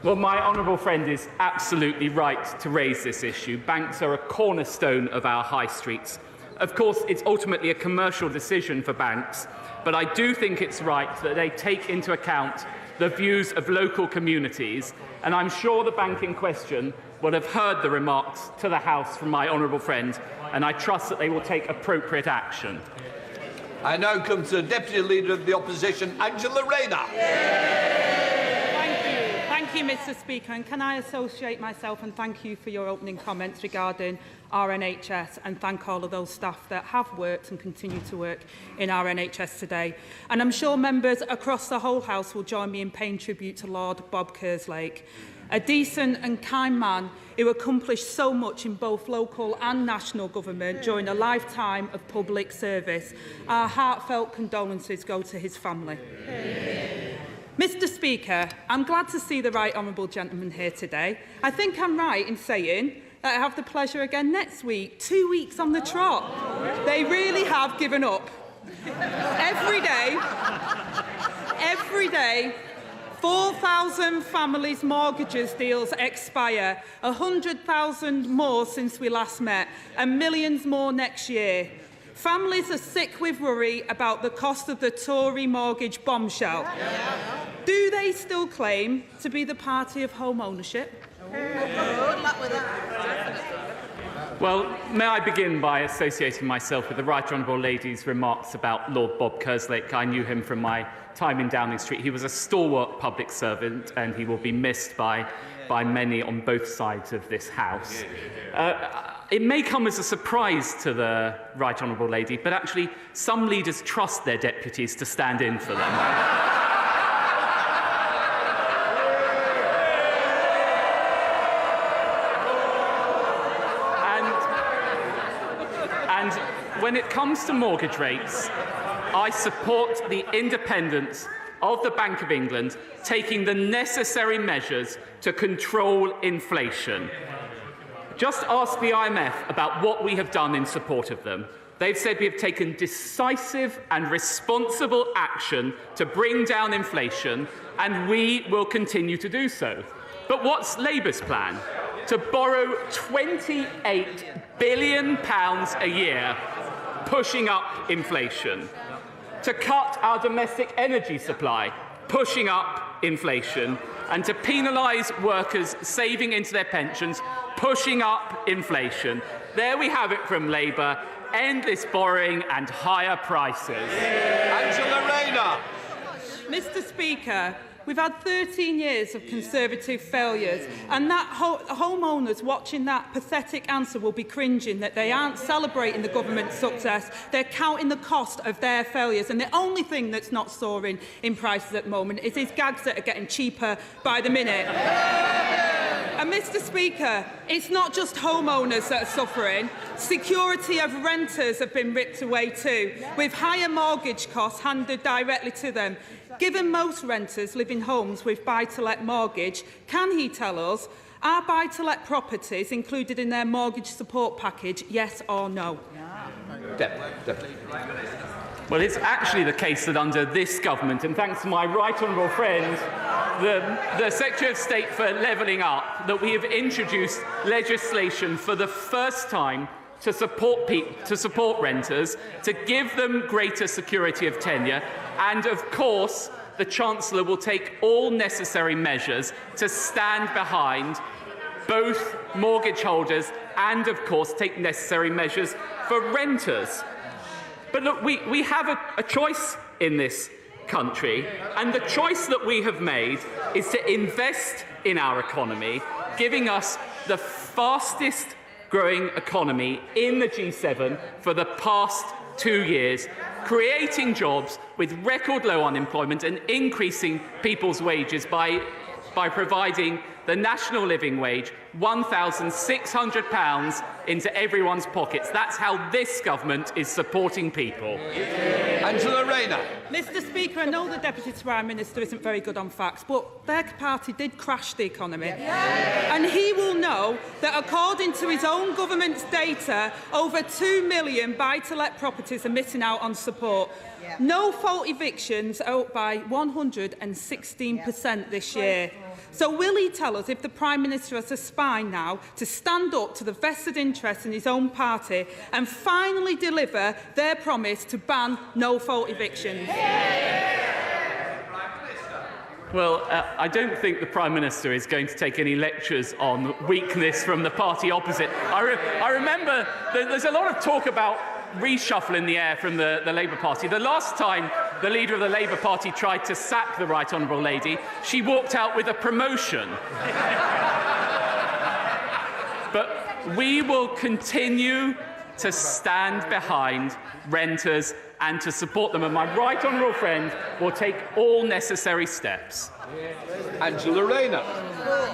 Well, my honourable friend is absolutely right to raise this issue. Banks are a cornerstone of our high streets. Of course, it's ultimately a commercial decision for banks, but I do think it's right that they take into account the views of local communities, and I'm sure the bank in question will have heard the remarks to the House from my honourable friend, and I trust that they will take appropriate action. I now come to the Deputy Leader of the Opposition, Angela Rayner. Thank you, Mr. Speaker, and can I associate myself and thank you for your opening comments regarding our NHS, and thank all of those staff that have worked and continue to work in our NHS today. And I'm sure members across the whole House will join me in paying tribute to Lord Bob Kerslake, a decent and kind man who accomplished so much in both local and national government during a lifetime of public service. Our heartfelt condolences go to his family. Mr. Speaker, I'm glad to see the right honourable gentleman here today. I think I'm right in saying that I have the pleasure again next week, 2 weeks on the trot. They really have given up. Every day, 4,000 families' mortgages deals expire, 100,000 more since we last met, and millions more next year. Families are sick with worry about the cost of the Tory mortgage bombshell. Do they still claim to be the party of home ownership? Good luck with that. Well, may I begin by associating myself with the Right Honourable Lady's remarks about Lord Bob Kerslake. I knew him from my time in Downing Street. He was a stalwart public servant, and he will be missed by many on both sides of this House. It may come as a surprise to the Right Honourable Lady, but actually some leaders trust their deputies to stand in for them. And when it comes to mortgage rates, I support the independence of the Bank of England taking the necessary measures to control inflation. Just ask the IMF about what we have done in support of them. They've said we have taken decisive and responsible action to bring down inflation, and we will continue to do so. But what's Labour's plan? To borrow £28 billion a year, pushing up inflation. To cut our domestic energy supply, pushing up inflation. And to penalise workers saving into their pensions, pushing up inflation. There we have it from Labour. Endless borrowing and higher prices. Angela Rayner. Mr. Speaker, we've had 13 years of Conservative failures, and that homeowners watching that pathetic answer will be cringing that they aren't celebrating the government's success. They're counting the cost of their failures, and the only thing that's not soaring in prices at the moment is these gags that are getting cheaper by the minute. And Mr. Speaker, it's not just homeowners that are suffering. Security of renters have been ripped away too, with higher mortgage costs handed directly to them. Given most renters live in homes with buy-to-let mortgage, can he tell us Are buy-to-let properties included in their mortgage support package, yes or no? Well, it's actually the case that under this government, and thanks to my right honourable friend, the Secretary of State for Levelling Up, that we have introduced legislation for the first time to support renters, to give them greater security of tenure, and of course the Chancellor will take all necessary measures to stand behind both mortgage holders and, of course, take necessary measures for renters. But look, we have a choice in this country, and the choice that we have made is to invest in our economy, giving us the fastest growing economy in the G7 for the past 2 years, creating jobs with record low unemployment and increasing people's wages by providing the national living wage, £1,600 into everyone's pockets. That's how this government is supporting people. Angela Rayner. Mr Speaker, I know the Deputy Prime Minister isn't very good on facts, but their party did crash the economy. And he will know that according to his own government's data, over 2 million buy-to-let properties are missing out on support. No-fault evictions are up by 116% this year. So will he tell us if the Prime Minister has a spine now to stand up to the vested interests in his own party and finally deliver their promise to ban no-fault evictions? Well, I don't think the Prime Minister is going to take any lectures on weakness from the party opposite. I remember that there's a lot of talk about reshuffle in the air from the Labour Party. The last time the leader of the Labour Party tried to sack the Right Honourable Lady, she walked out with a promotion. But we will continue to stand behind renters and to support them, and my right honourable friend will take all necessary steps. Angela Rayner.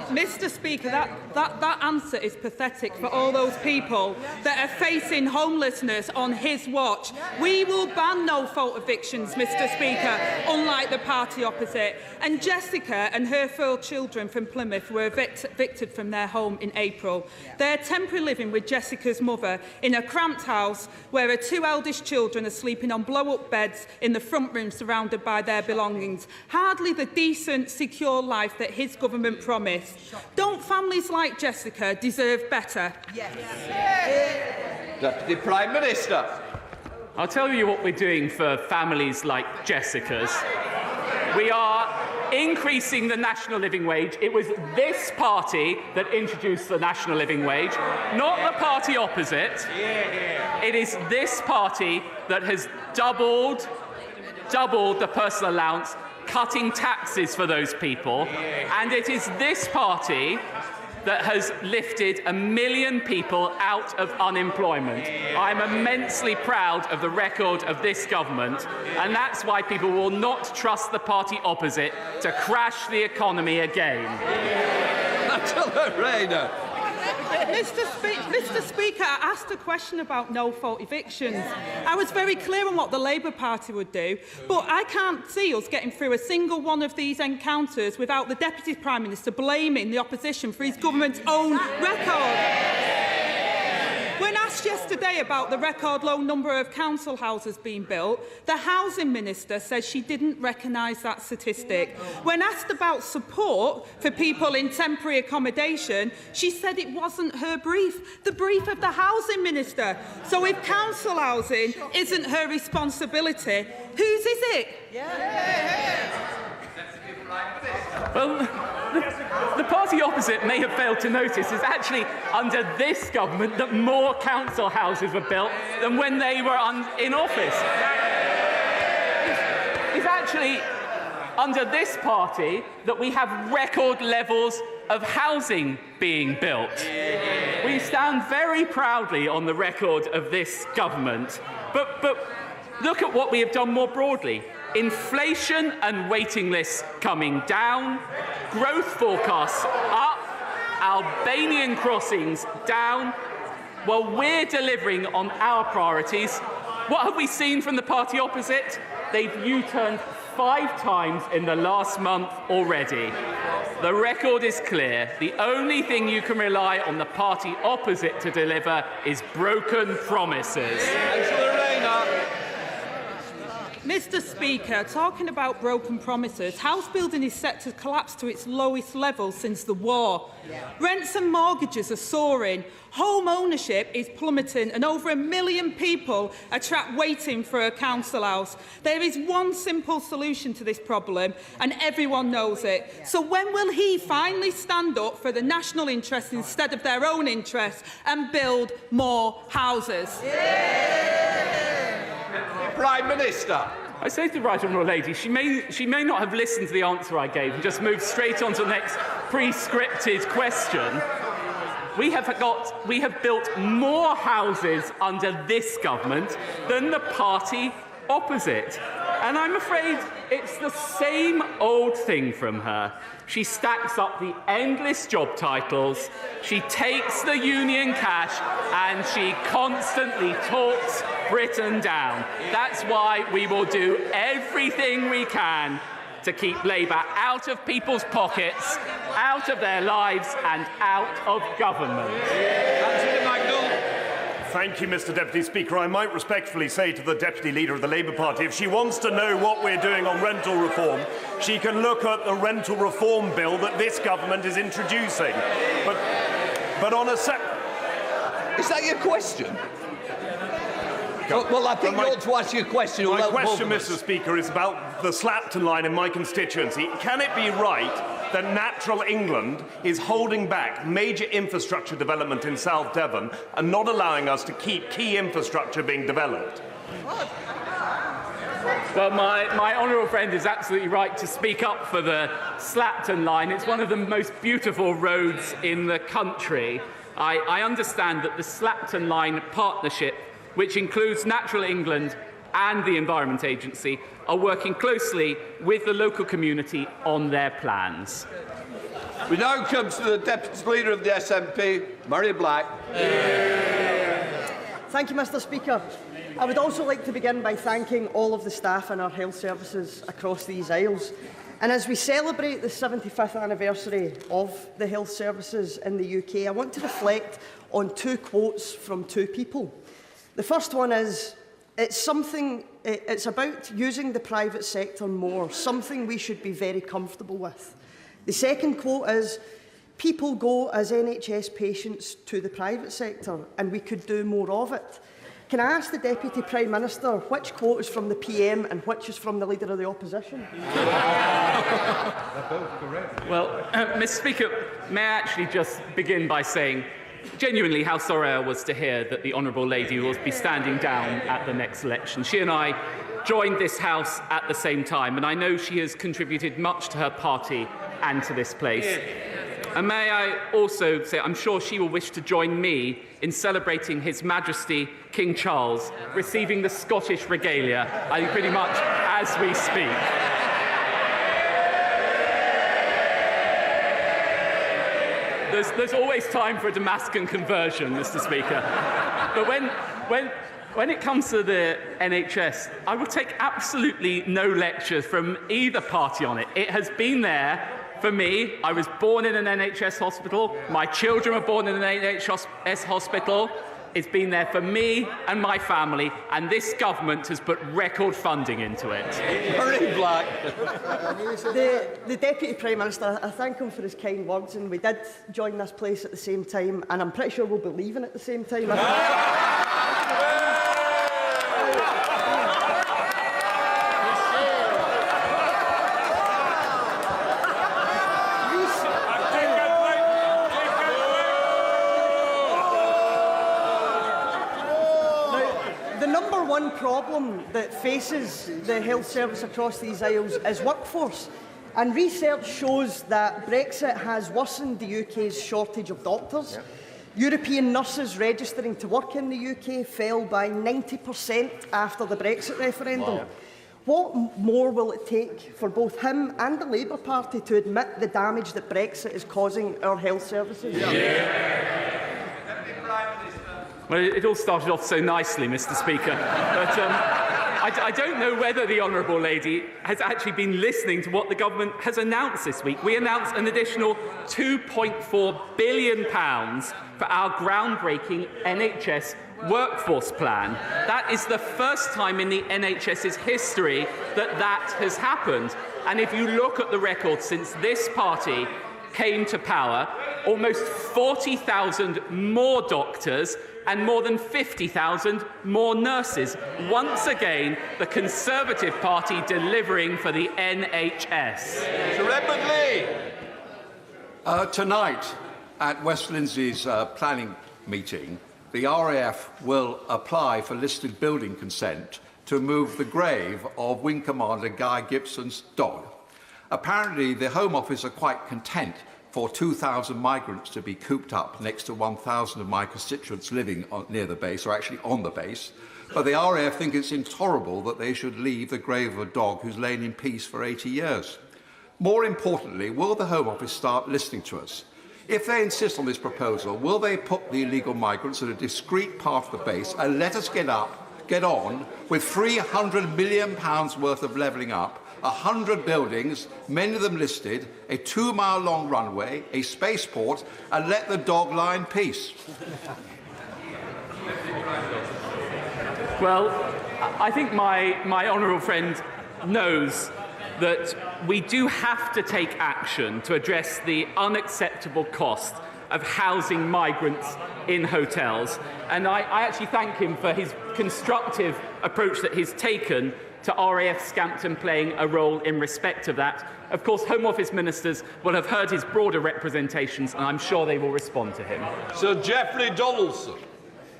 Mr Speaker, that answer is pathetic for all those people that are facing homelessness on his watch. We will ban no-fault evictions, Mr Speaker, unlike the party opposite. And Jessica and her 4 children from Plymouth were evicted from their home in April. They're temporarily living with Jessica's mother in a cramped house where her 2 eldest children are sleeping on blow-up beds in the front room surrounded by their belongings. Hardly the decent, secure life that his government promised. Don't families like Jessica deserve better? Yes. Deputy Prime Minister. I'll tell you what we're doing for families like Jessica's. We are increasing the national living wage. It was this party that introduced the national living wage, not the party opposite. It is this party that has doubled the personal allowance, cutting taxes for those people, and it is this party that has lifted 1 million people out of unemployment. I'm immensely proud of the record of this government, and that's why people will not trust the party opposite to crash the economy again. Angela Rayner. Mr Speaker, I asked a question about no-fault evictions. I was very clear on what the Labour Party would do, but I can't see us getting through a single one of these encounters without the Deputy Prime Minister blaming the opposition for his government's own record. When asked yesterday about the record low number of council houses being built, the Housing Minister says she didn't recognise that statistic. When asked about support for people in temporary accommodation, she said it wasn't her brief, the brief of the Housing Minister. So if council housing isn't her responsibility, whose is it? Well, the party opposite may have failed to notice it's actually under this government that more council houses were built than when they were in office. It's actually under this party that we have record levels of housing being built. We stand very proudly on the record of this government, but look at what we have done more broadly. Inflation and waiting lists coming down, growth forecasts up, Albanian crossings down. Well, we're delivering on our priorities. What have we seen from the party opposite? They've U-turned 5 times in the last month already. The record is clear. The only thing you can rely on the party opposite to deliver is broken promises. Angela Rayner. Mr. Speaker, talking about broken promises, house building is set to collapse to its lowest level since the war. Rents and mortgages are soaring, home ownership is plummeting, and over 1 million people are trapped waiting for a council house. There is one simple solution to this problem, and everyone knows it. So when will he finally stand up for the national interest instead of their own interests and build more houses? Prime Minister. I say to the Right Honourable Lady, she may not have listened to the answer I gave and just moved straight on to the next pre-scripted question. We have built more houses under this government than the party opposite. And I'm afraid it's the same old thing from her. She stacks up the endless job titles, she takes the union cash, and she constantly talks Britain down. That's why we will do everything we can to keep Labour out of people's pockets, out of their lives, and out of government. Thank you, Mr. Deputy Speaker. I might respectfully say to the Deputy Leader of the Labour Party, if she wants to know what we're doing on rental reform, she can look at the rental reform bill that this government is introducing. But on a Is that your question? Well, I think you ought to ask your question. My question, Mr. Speaker, is about the Slapton line in my constituency. Can it be right that Natural England is holding back major infrastructure development in South Devon and not allowing us to keep key infrastructure being developed? Well, my honourable friend is absolutely right to speak up for the Slapton line. It's one of the most beautiful roads in the country. I understand that the Slapton line partnership, which includes Natural England and the Environment Agency, are working closely with the local community on their plans. We now come to the Deputy Leader of the SNP, Murray Black. Thank you, Mr. Speaker. I would also like to begin by thanking all of the staff in our health services across these aisles. And as we celebrate the 75th anniversary of the health services in the UK, I want to reflect on 2 quotes from 2 people. The first one is, it's about using the private sector more, something we should be very comfortable with. The second quote is, people go as NHS patients to the private sector and we could do more of it. Can I ask the Deputy Prime Minister which quote is from the PM and which is from the Leader of the Opposition? They're both correct. Well, Mr. Speaker, may I actually just begin by saying, genuinely, how sorry I was to hear that the Honourable Lady will be standing down at the next election. She and I joined this House at the same time, and I know she has contributed much to her party and to this place. And may I also say, I'm sure she will wish to join me in celebrating His Majesty King Charles, receiving the Scottish regalia, I think pretty much as we speak. There's always time for a Damascus conversion, Mr. Speaker. But when it comes to the NHS, I will take absolutely no lecture from either party on it. It has been there for me. I was born in an NHS hospital. My children were born in an NHS hospital. It's been there for me and my family, and this government has put record funding into it. Murray Black. The Deputy Prime Minister, I thank him for his kind words, and we did join this place at the same time, and I'm pretty sure we'll be leaving at the same time. One problem that faces the health service across these aisles is workforce. And research shows that Brexit has worsened the UK's shortage of doctors. Yep. European nurses registering to work in the UK fell by 90% after the Brexit referendum. Wow. What more will it take for both him and the Labour Party to admit the damage that Brexit is causing our health services? Well, it all started off so nicely, Mr. Speaker. But I don't know whether the Honourable Lady has actually been listening to what the government has announced this week. We announced an additional £2.4 billion for our groundbreaking NHS workforce plan. That is the first time in the NHS's history that has happened. And if you look at the record since this party came to power, almost 40,000 more doctors and more than 50,000 more nurses. Once again, the Conservative Party delivering for the NHS. Sir Edmund Lee. Tonight, at West Lindsey's planning meeting, the RAF will apply for listed building consent to move the grave of Wing Commander Guy Gibson's dog. Apparently, the Home Office are quite content for 2,000 migrants to be cooped up next to 1,000 of my constituents living near the base, or actually on the base. But the RAF think it's intolerable that they should leave the grave of a dog who's lain in peace for 80 years. More importantly, will the Home Office start listening to us? If they insist on this proposal, will they put the illegal migrants at a discrete part of the base and let us get on with £300 million worth of levelling up, 100 buildings, many of them listed, a 2-mile-long runway, a spaceport, and let the dog lie in peace? Well, I think my honourable friend knows that we do have to take action to address the unacceptable cost of housing migrants in hotels. And I actually thank him for his constructive approach that he's taken to RAF Scampton playing a role in respect of that. Of course, Home Office ministers will have heard his broader representations, and I'm sure they will respond to him. Sir Geoffrey Donaldson.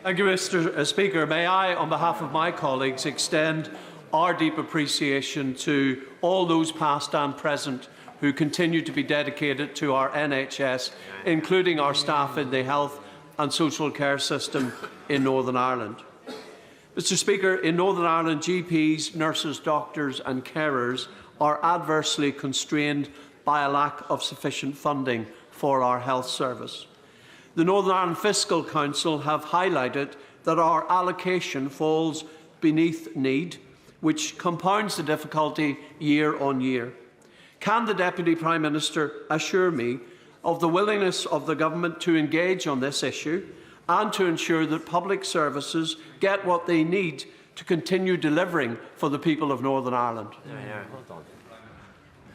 Thank you, Mr. Speaker. May I, on behalf of my colleagues, extend our deep appreciation to all those past and present who continue to be dedicated to our NHS, including our staff in the health and social care system in Northern Ireland. Mr. Speaker, in Northern Ireland, GPs, nurses, doctors and carers are adversely constrained by a lack of sufficient funding for our health service. The Northern Ireland Fiscal Council have highlighted that our allocation falls beneath need, which compounds the difficulty year on year. Can the Deputy Prime Minister assure me of the willingness of the Government to engage on this issue and to ensure that public services get what they need to continue delivering for the people of Northern Ireland?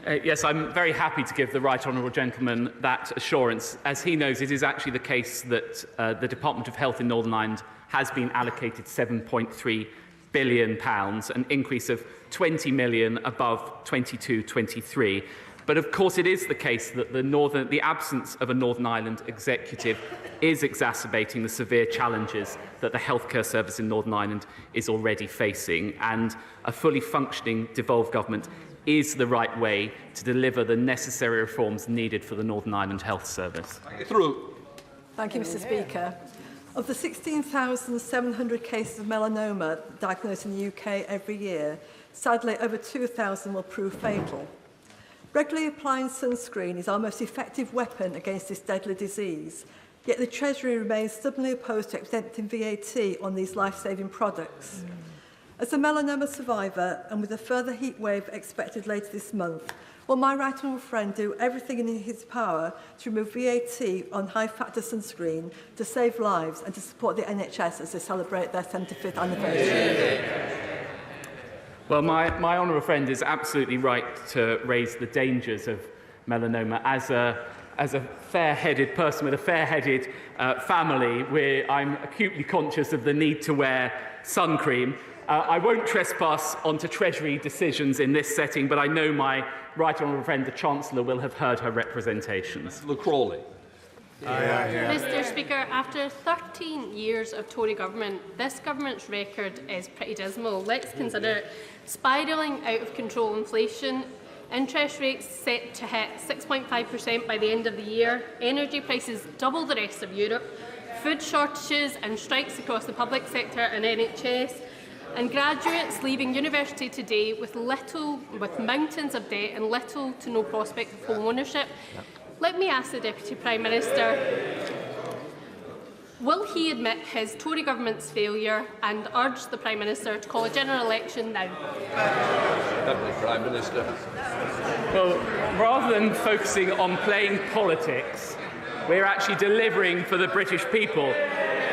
Yes, I'm very happy to give the Right Honourable Gentleman that assurance. As he knows, it is actually the case that the Department of Health in Northern Ireland has been allocated £7.3 billion, an increase of 20 million above 22-23. But of course it is the case that the absence of a Northern Ireland executive is exacerbating the severe challenges that the healthcare service in Northern Ireland is already facing, and a fully functioning devolved government is the right way to deliver the necessary reforms needed for the Northern Ireland Health Service. Thank you, Mr. Speaker. Of the 16,700 cases of melanoma diagnosed in the UK every year, sadly over 2,000 will prove fatal. Regularly applying sunscreen is our most effective weapon against this deadly disease, yet the Treasury remains stubbornly opposed to exempting VAT on these life-saving products. As a melanoma survivor, and with a further heat wave expected later this month, will my right honourable friend do everything in his power to remove VAT on high-factor sunscreen to save lives and to support the NHS as they celebrate their 75th anniversary? Well, my honourable friend is absolutely right to raise the dangers of melanoma. As a fair-headed person with a fair-headed family, where I'm acutely conscious of the need to wear sun cream. I won't trespass onto Treasury decisions in this setting, but I know my right honourable friend, the Chancellor, will have heard her representations. Crawley. Mr. Speaker, after 13 years of Tory government, this government's record is pretty dismal. Let's consider spiralling out of control inflation, interest rates set to hit 6.5% by the end of the year, energy prices double the rest of Europe, food shortages and strikes across the public sector and NHS, and graduates leaving university today with mountains of debt and little to no prospect of home ownership. Let me ask the Deputy Prime Minister, Will he admit his Tory government's failure and urge the Prime Minister to call a general election now? Deputy Prime Minister. Well, rather than focusing on playing politics, we're actually delivering for the British people.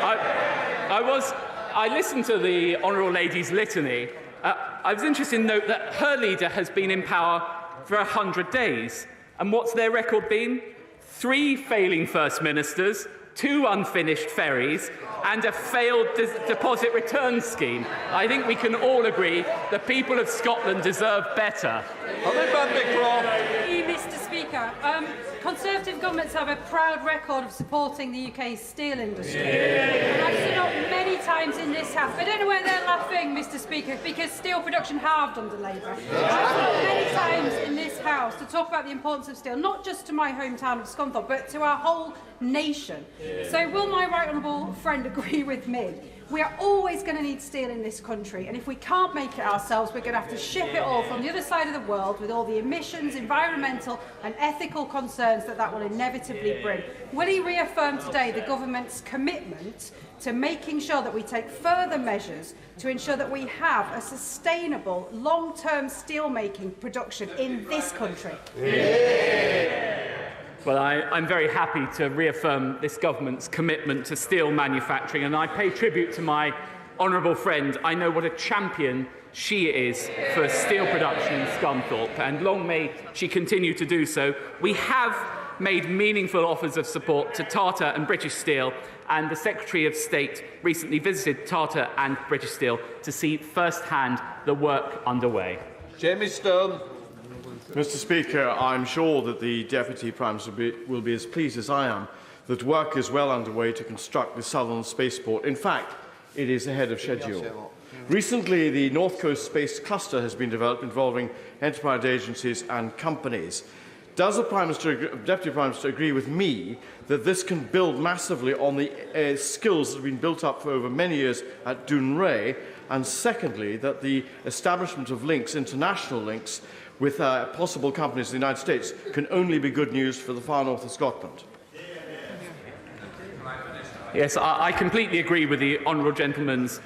I listened to the Honourable Lady's litany. I was interested to note that her leader has been in power for 100 days. And what's their record been? 3 failing First Ministers, 2 unfinished ferries, and a failed deposit return scheme. I think we can all agree the people of Scotland deserve better. Mr. Speaker, Conservative governments have a proud record of supporting the UK's steel industry. And I've stood up many times in this House. I don't know where they're laughing, Mr. Speaker, because steel production halved under Labour. I've stood up many times in this House to talk about the importance of steel, not just to my hometown of Scunthorpe, but to our whole nation. So will my right honourable friend agree with me? We are always going to need steel in this country, and if we can't make it ourselves, we're going to have to ship it all from the other side of the world with all the emissions, environmental and ethical concerns that will inevitably bring. Will he reaffirm today the government's commitment to making sure that we take further measures to ensure that we have a sustainable, long-term steel-making production in this country? Well, I'm very happy to reaffirm this government's commitment to steel manufacturing, and I pay tribute to my honourable friend. I know what a champion she is for steel production in Scunthorpe, and long may she continue to do so. We have made meaningful offers of support to Tata and British Steel, and the Secretary of State recently visited Tata and British Steel to see firsthand the work underway. Jamie Stone. Mr. Speaker, I'm sure that the Deputy Prime Minister will be as pleased as I am that work is well underway to construct the southern spaceport. In fact, it is ahead of schedule. Recently, the North Coast Space Cluster has been developed involving enterprise agencies and companies. Does the Deputy Prime Minister agree with me that this can build massively on the skills that have been built up for over many years at Dounreay? And secondly, that the establishment of links, international links, with possible companies in the United States can only be good news for the far north of Scotland? Yes, I completely agree with the honourable gentleman's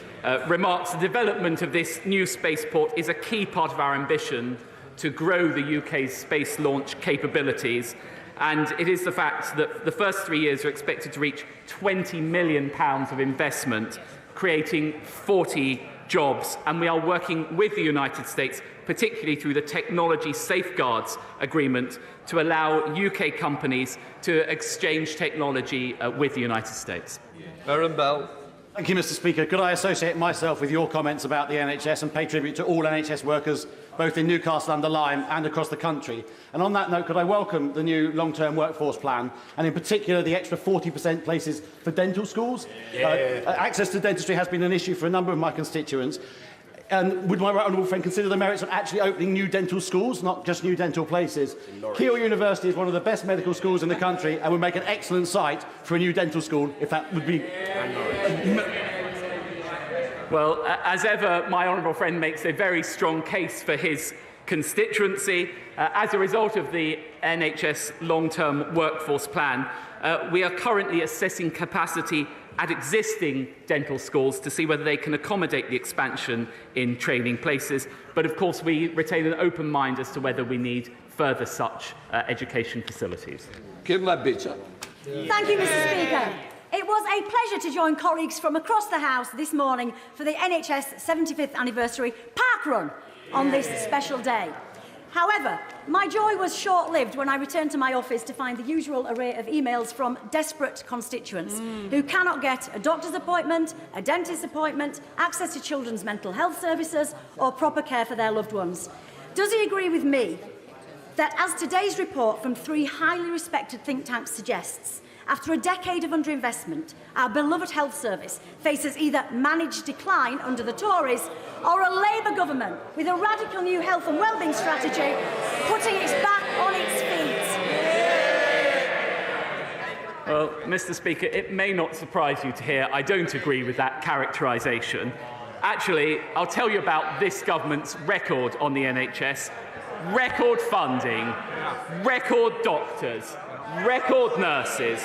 remarks. The development of this new spaceport is a key part of our ambition to grow the UK's space launch capabilities. And it is the fact that the first 3 years are expected to reach £20 million of investment, creating 40 jobs. And we are working with the United States, particularly through the Technology Safeguards Agreement, to allow UK companies to exchange technology with the United States. Aaron Bell. Thank you, Mr. Speaker. Could I associate myself with your comments about the NHS and pay tribute to all NHS workers, both in Newcastle-under-Lyme and across the country? And on that note, could I welcome the new long-term workforce plan, and in particular the extra 40% places for dental schools? Access to dentistry has been an issue for a number of my constituents. And would my right honourable friend consider the merits of actually opening new dental schools, not just new dental places? Keele University is one of the best medical schools in the country and would make an excellent site for a new dental school if that would be... Well, as ever, my honourable friend makes a very strong case for his constituency. As a result of the NHS long-term workforce plan, we are currently assessing capacity at existing dental schools to see whether they can accommodate the expansion in training places. But of course, we retain an open mind as to whether we need further such education facilities. Kim Leadbitter. Thank you, Mr. Speaker. It was a pleasure to join colleagues from across the House this morning for the NHS 75th anniversary park run on this special day. However, my joy was short-lived when I returned to my office to find the usual array of emails from desperate constituents who cannot get a doctor's appointment, a dentist's appointment, access to children's mental health services or proper care for their loved ones. Does he agree with me that, as today's report from 3 highly respected think tanks suggests, after a decade of underinvestment, our beloved health service faces either managed decline under the Tories or a Labour government with a radical new health and wellbeing strategy putting it back on its feet? Well, Mr. Speaker, it may not surprise you to hear I don't agree with that characterisation. Actually, I'll tell you about this government's record on the NHS. Record funding, record doctors, record nurses,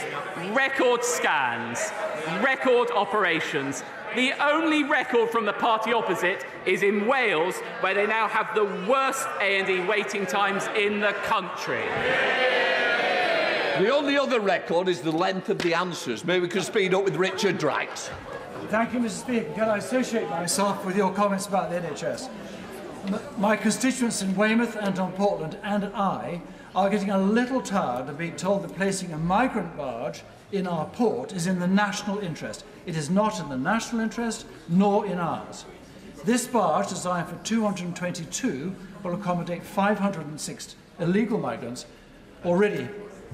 record scans, record operations. The only record from the party opposite is in Wales, where they now have the worst A&E waiting times in the country. The only other record is the length of the answers. Maybe we could speed up with Richard Drax. Thank you, Mr. Speaker. Can I associate myself with your comments about the NHS? My constituents in Weymouth and on Portland and I are getting a little tired of being told that placing a migrant barge in our port is in the national interest. It is not in the national interest, nor in ours. This barge, designed for 222, will accommodate 506 illegal migrants, already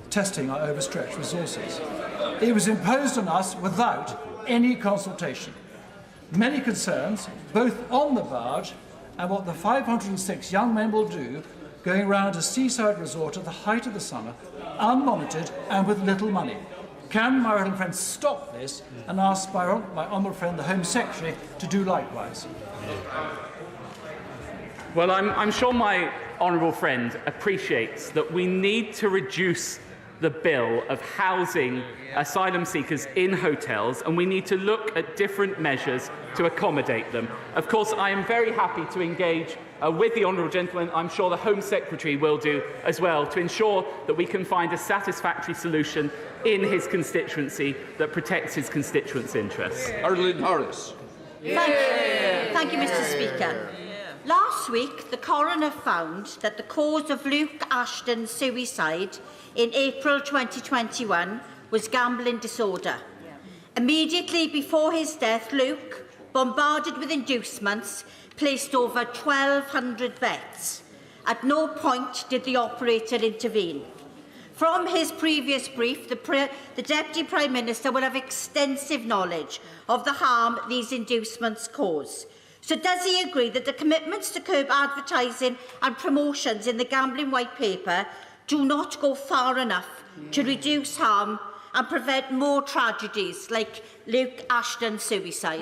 testing our overstretched resources. It was imposed on us without any consultation. Many concerns, both on the barge and what the 506 young men will do going around a seaside resort at the height of the summer, unmonitored and with little money. Can my honourable friend stop this and ask my honourable friend, the Home Secretary, to do likewise? Well, I'm sure my honourable friend appreciates that we need to reduce the bill of housing asylum seekers in hotels, and we need to look at different measures to accommodate them. Of course, I am very happy to engage with the honourable gentleman. I'm sure the Home Secretary will do as well, to ensure that we can find a satisfactory solution in his constituency that protects his constituents' interests. Arlene Harris. Thank you, Mr. Speaker. Last week, the coroner found that the cause of Luke Ashton's suicide in April 2021 was gambling disorder. Immediately before his death, Luke, bombarded with inducements, placed over 1,200 bets. At no point did the operator intervene. From his previous brief, the Deputy Prime Minister will have extensive knowledge of the harm these inducements cause. So does he agree that the commitments to curb advertising and promotions in the Gambling White Paper do not go far enough to reduce harm and prevent more tragedies like Luke Ashton's suicide?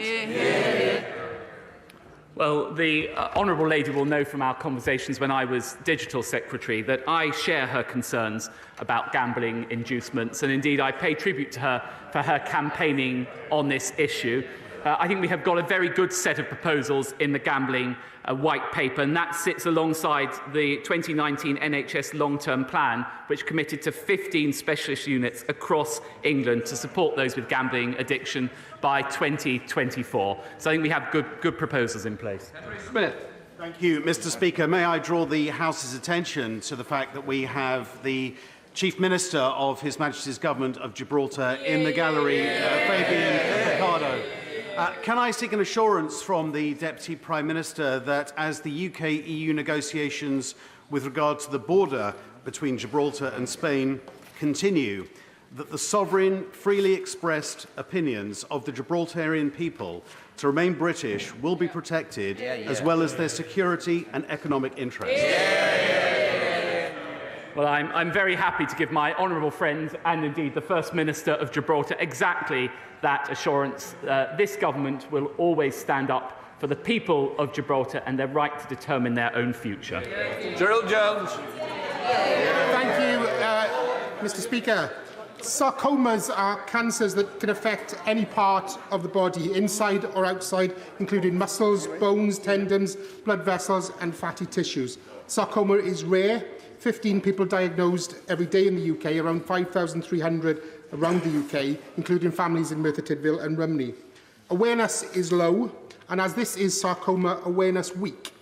Well, the Honourable Lady will know from our conversations when I was Digital Secretary that I share her concerns about gambling inducements, and indeed I pay tribute to her for her campaigning on this issue. I think we have got a very good set of proposals in the Gambling White Paper, and that sits alongside the 2019 NHS long-term plan, which committed to 15 specialist units across England to support those with gambling addiction by 2024. So I think we have good proposals in place. Smith. Thank you, Mr. Speaker. May I draw the House's attention to the fact that we have the Chief Minister of His Majesty's Government of Gibraltar in the gallery, Fabian Picardo. Can I seek an assurance from the Deputy Prime Minister that as the UK-EU negotiations with regard to the border between Gibraltar and Spain continue, that the sovereign, freely expressed opinions of the Gibraltarian people to remain British will be protected, as well as their security and economic interests? Well, I'm very happy to give my honourable friend and indeed the First Minister of Gibraltar exactly that assurance. This government will always stand up for the people of Gibraltar and their right to determine their own future. Gerald Jones. Thank you, Mr. Speaker. Sarcomas are cancers that can affect any part of the body, inside or outside, including muscles, bones, tendons, blood vessels and fatty tissues. Sarcoma is rare. 15 people diagnosed every day in the UK, around 5,300 around the UK, including families in Merthyr Tydfil and Rumney. Awareness is low, and as this is Sarcoma Awareness Week,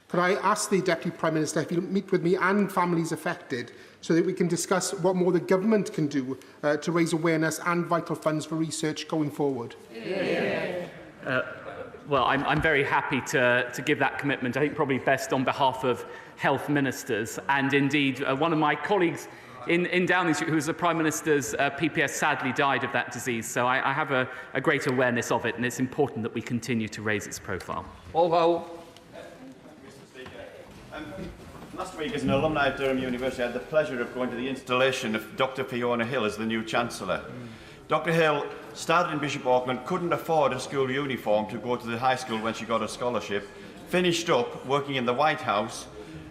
could I ask the Deputy Prime Minister if he'll meet with me and families affected so that we can discuss what more the government can do to raise awareness and vital funds for research going forward? Well, I'm very happy to give that commitment. I think probably best on behalf of health ministers. And indeed, one of my colleagues in Downing Street, who was the Prime Minister's PPS, sadly died of that disease. So I have a great awareness of it, and it's important that we continue to raise its profile. Although, Mr. Speaker, last week, as an alumni of Durham University, I had the pleasure of going to the installation of Dr. Fiona Hill as the new Chancellor. Dr. Hill started in Bishop Auckland, couldn't afford a school uniform to go to the high school when she got a scholarship, finished up working in the White House,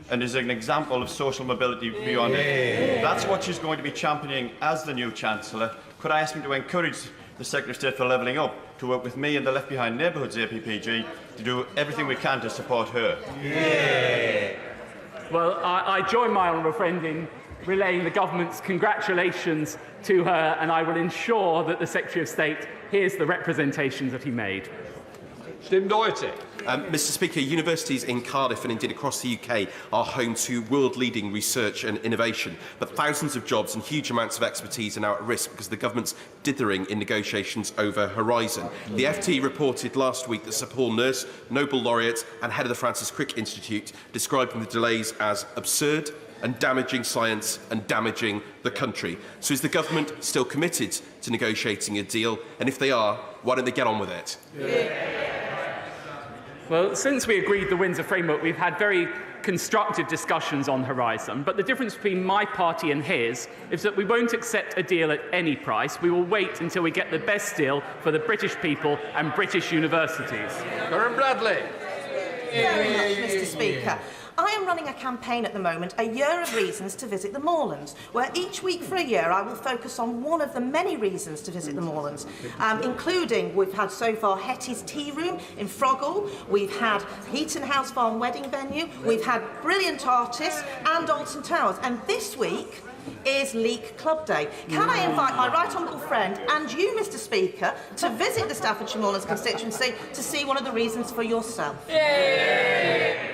and is an example of social mobility beyond it. That's what she's going to be championing as the new Chancellor. Could I ask him to encourage the Secretary of State for Levelling Up to work with me and the Left Behind Neighbourhoods APPG to do everything we can to support her. Yeah. Well, I join my honourable friend in relaying the government's congratulations to her, and I will ensure that the Secretary of State hears the representations that he made. Tim Doherty. Mr Speaker, universities in Cardiff and indeed across the UK are home to world-leading research and innovation, but thousands of jobs and huge amounts of expertise are now at risk because of the government's dithering in negotiations over Horizon. The FT reported last week that Sir Paul Nurse, Nobel laureate and head of the Francis Crick Institute, describing the delays as absurd and damaging science and damaging the country. So is the government still committed to negotiating a deal? And if they are, why don't they get on with it? Well, since we agreed the Windsor Framework, we've had very constructive discussions on Horizon, but the difference between my party and his is that we won't accept a deal at any price. We will wait until we get the best deal for the British people and British universities. Karen Bradley. Very much, Mr Speaker. I am running a campaign at the moment, A Year of Reasons to Visit the Moorlands, where each week for a year I will focus on one of the many reasons to visit the Moorlands, including we've had so far Hetty's Tea Room in Froggle, we've had Heaton House Farm wedding venue, we've had brilliant artists and Alton Towers, and this week is Leek Club Day. Can I invite my right honourable friend and you, Mr Speaker, to visit the Staffordshire Moorlands constituency to see one of the reasons for yourself? Yay!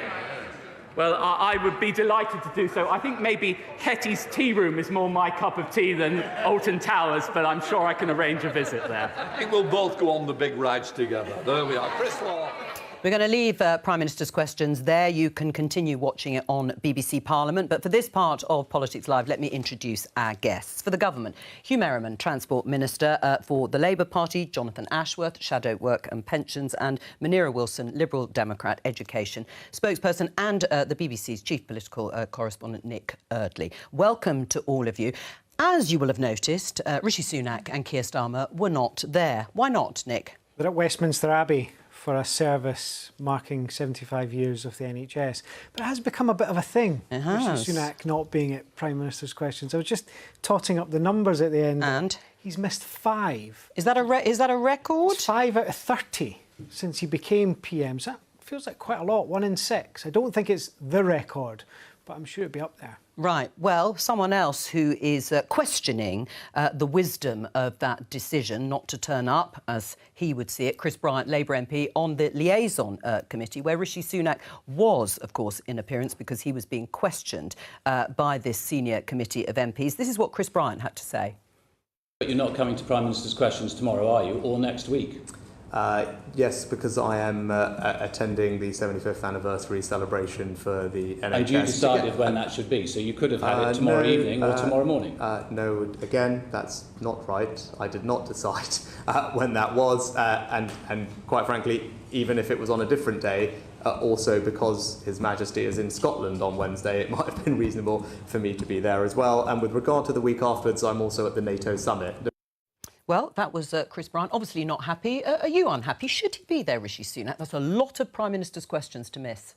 Well, I would be delighted to do so. I think maybe Hetty's Tea Room is more my cup of tea than Alton Towers, but I'm sure I can arrange a visit there. I think we'll both go on the big rides together. There we are. Chris Law. We're going to leave Prime Minister's questions there. You can continue watching it on BBC Parliament. But for this part of Politics Live, let me introduce our guests. For the government, Hugh Merriman, Transport Minister. For the Labour Party, Jonathan Ashworth, Shadow Work and Pensions, and Munira Wilson, Liberal Democrat, Education spokesperson, and the BBC's chief political correspondent, Nick Eardley. Welcome to all of you. As you will have noticed, Rishi Sunak and Keir Starmer were not there. Why not, Nick? They're at Westminster Abbey for a service marking 75 years of the NHS. But it has become a bit of a thing, Rishi Sunak not being at Prime Minister's questions. I was just totting up the numbers at the end. And? He's missed 5. Is that a record? It's 5 out of 30 since he became PM. So that feels like quite a lot, 1 in 6. I don't think it's the record, but I'm sure it'd be up there. Right. Well, someone else who is questioning the wisdom of that decision not to turn up, as he would see it, Chris Bryant, Labour MP, on the liaison committee, where Rishi Sunak was, of course, in appearance because he was being questioned by this senior committee of MPs. This is what Chris Bryant had to say. But you're not coming to Prime Minister's questions tomorrow, are you, or next week? Yes, because I am attending the 75th anniversary celebration for the NHS. And you decided when that should be, so you could have had it tomorrow evening or tomorrow morning? No, again, that's not right. I did not decide when that was, and quite frankly, even if it was on a different day, also because His Majesty is in Scotland on Wednesday, it might have been reasonable for me to be there as well. And with regard to the week afterwards, I'm also at the NATO summit. Well, that was Chris Bryant. Obviously not happy. Are you unhappy? Should he be there, Rishi Sunak? That's a lot of Prime Minister's questions to miss.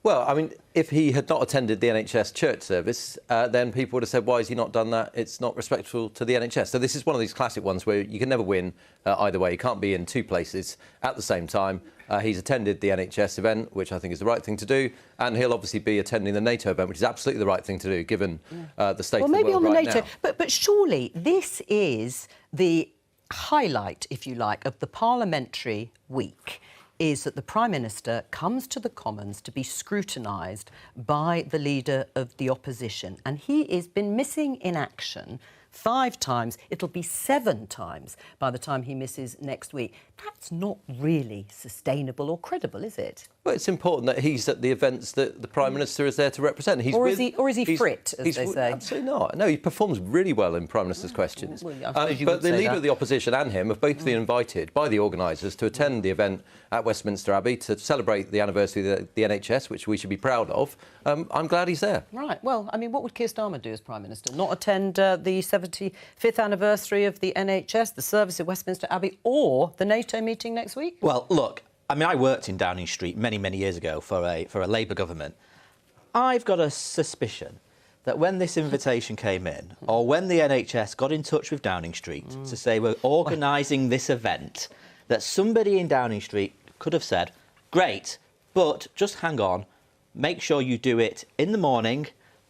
Well, I mean, if he had not attended the NHS church service, then people would have said, why has he not done that? It's not respectful to the NHS. So this is one of these classic ones where you can never win either way. You can't be in two places at the same time. He's attended the NHS event, which I think is the right thing to do, and he'll obviously be attending the NATO event, which is absolutely the right thing to do, given the state of the world right now. Well, maybe on the NATO, but surely this is the highlight, if you like, of the parliamentary week, is that the Prime Minister comes to the Commons to be scrutinised by the Leader of the Opposition. And he has been missing in action 5 times. It'll be 7 times by the time he misses next week. That's not really sustainable or credible, is it? Well, it's important that he's at the events that the Prime Minister is there to represent. Or is he frit, as they say? Absolutely not. No, he performs really well in Prime Minister's questions. Well, but the Leader of the Opposition and him have both been invited by the organisers to attend the event at Westminster Abbey to celebrate the anniversary of the NHS, which we should be proud of. I'm glad he's there. Right. Well, I mean, what would Keir Starmer do as Prime Minister? Not attend the 75th anniversary of the NHS, the service at Westminster Abbey, or the NATO meeting next week? Well, look, I mean, I worked in Downing Street many, many years ago for a Labour government. I've got a suspicion that when this invitation came in, or when the NHS got in touch with Downing Street to say we're organising this event, that somebody in Downing Street could have said, great, but just hang on, make sure you do it in the morning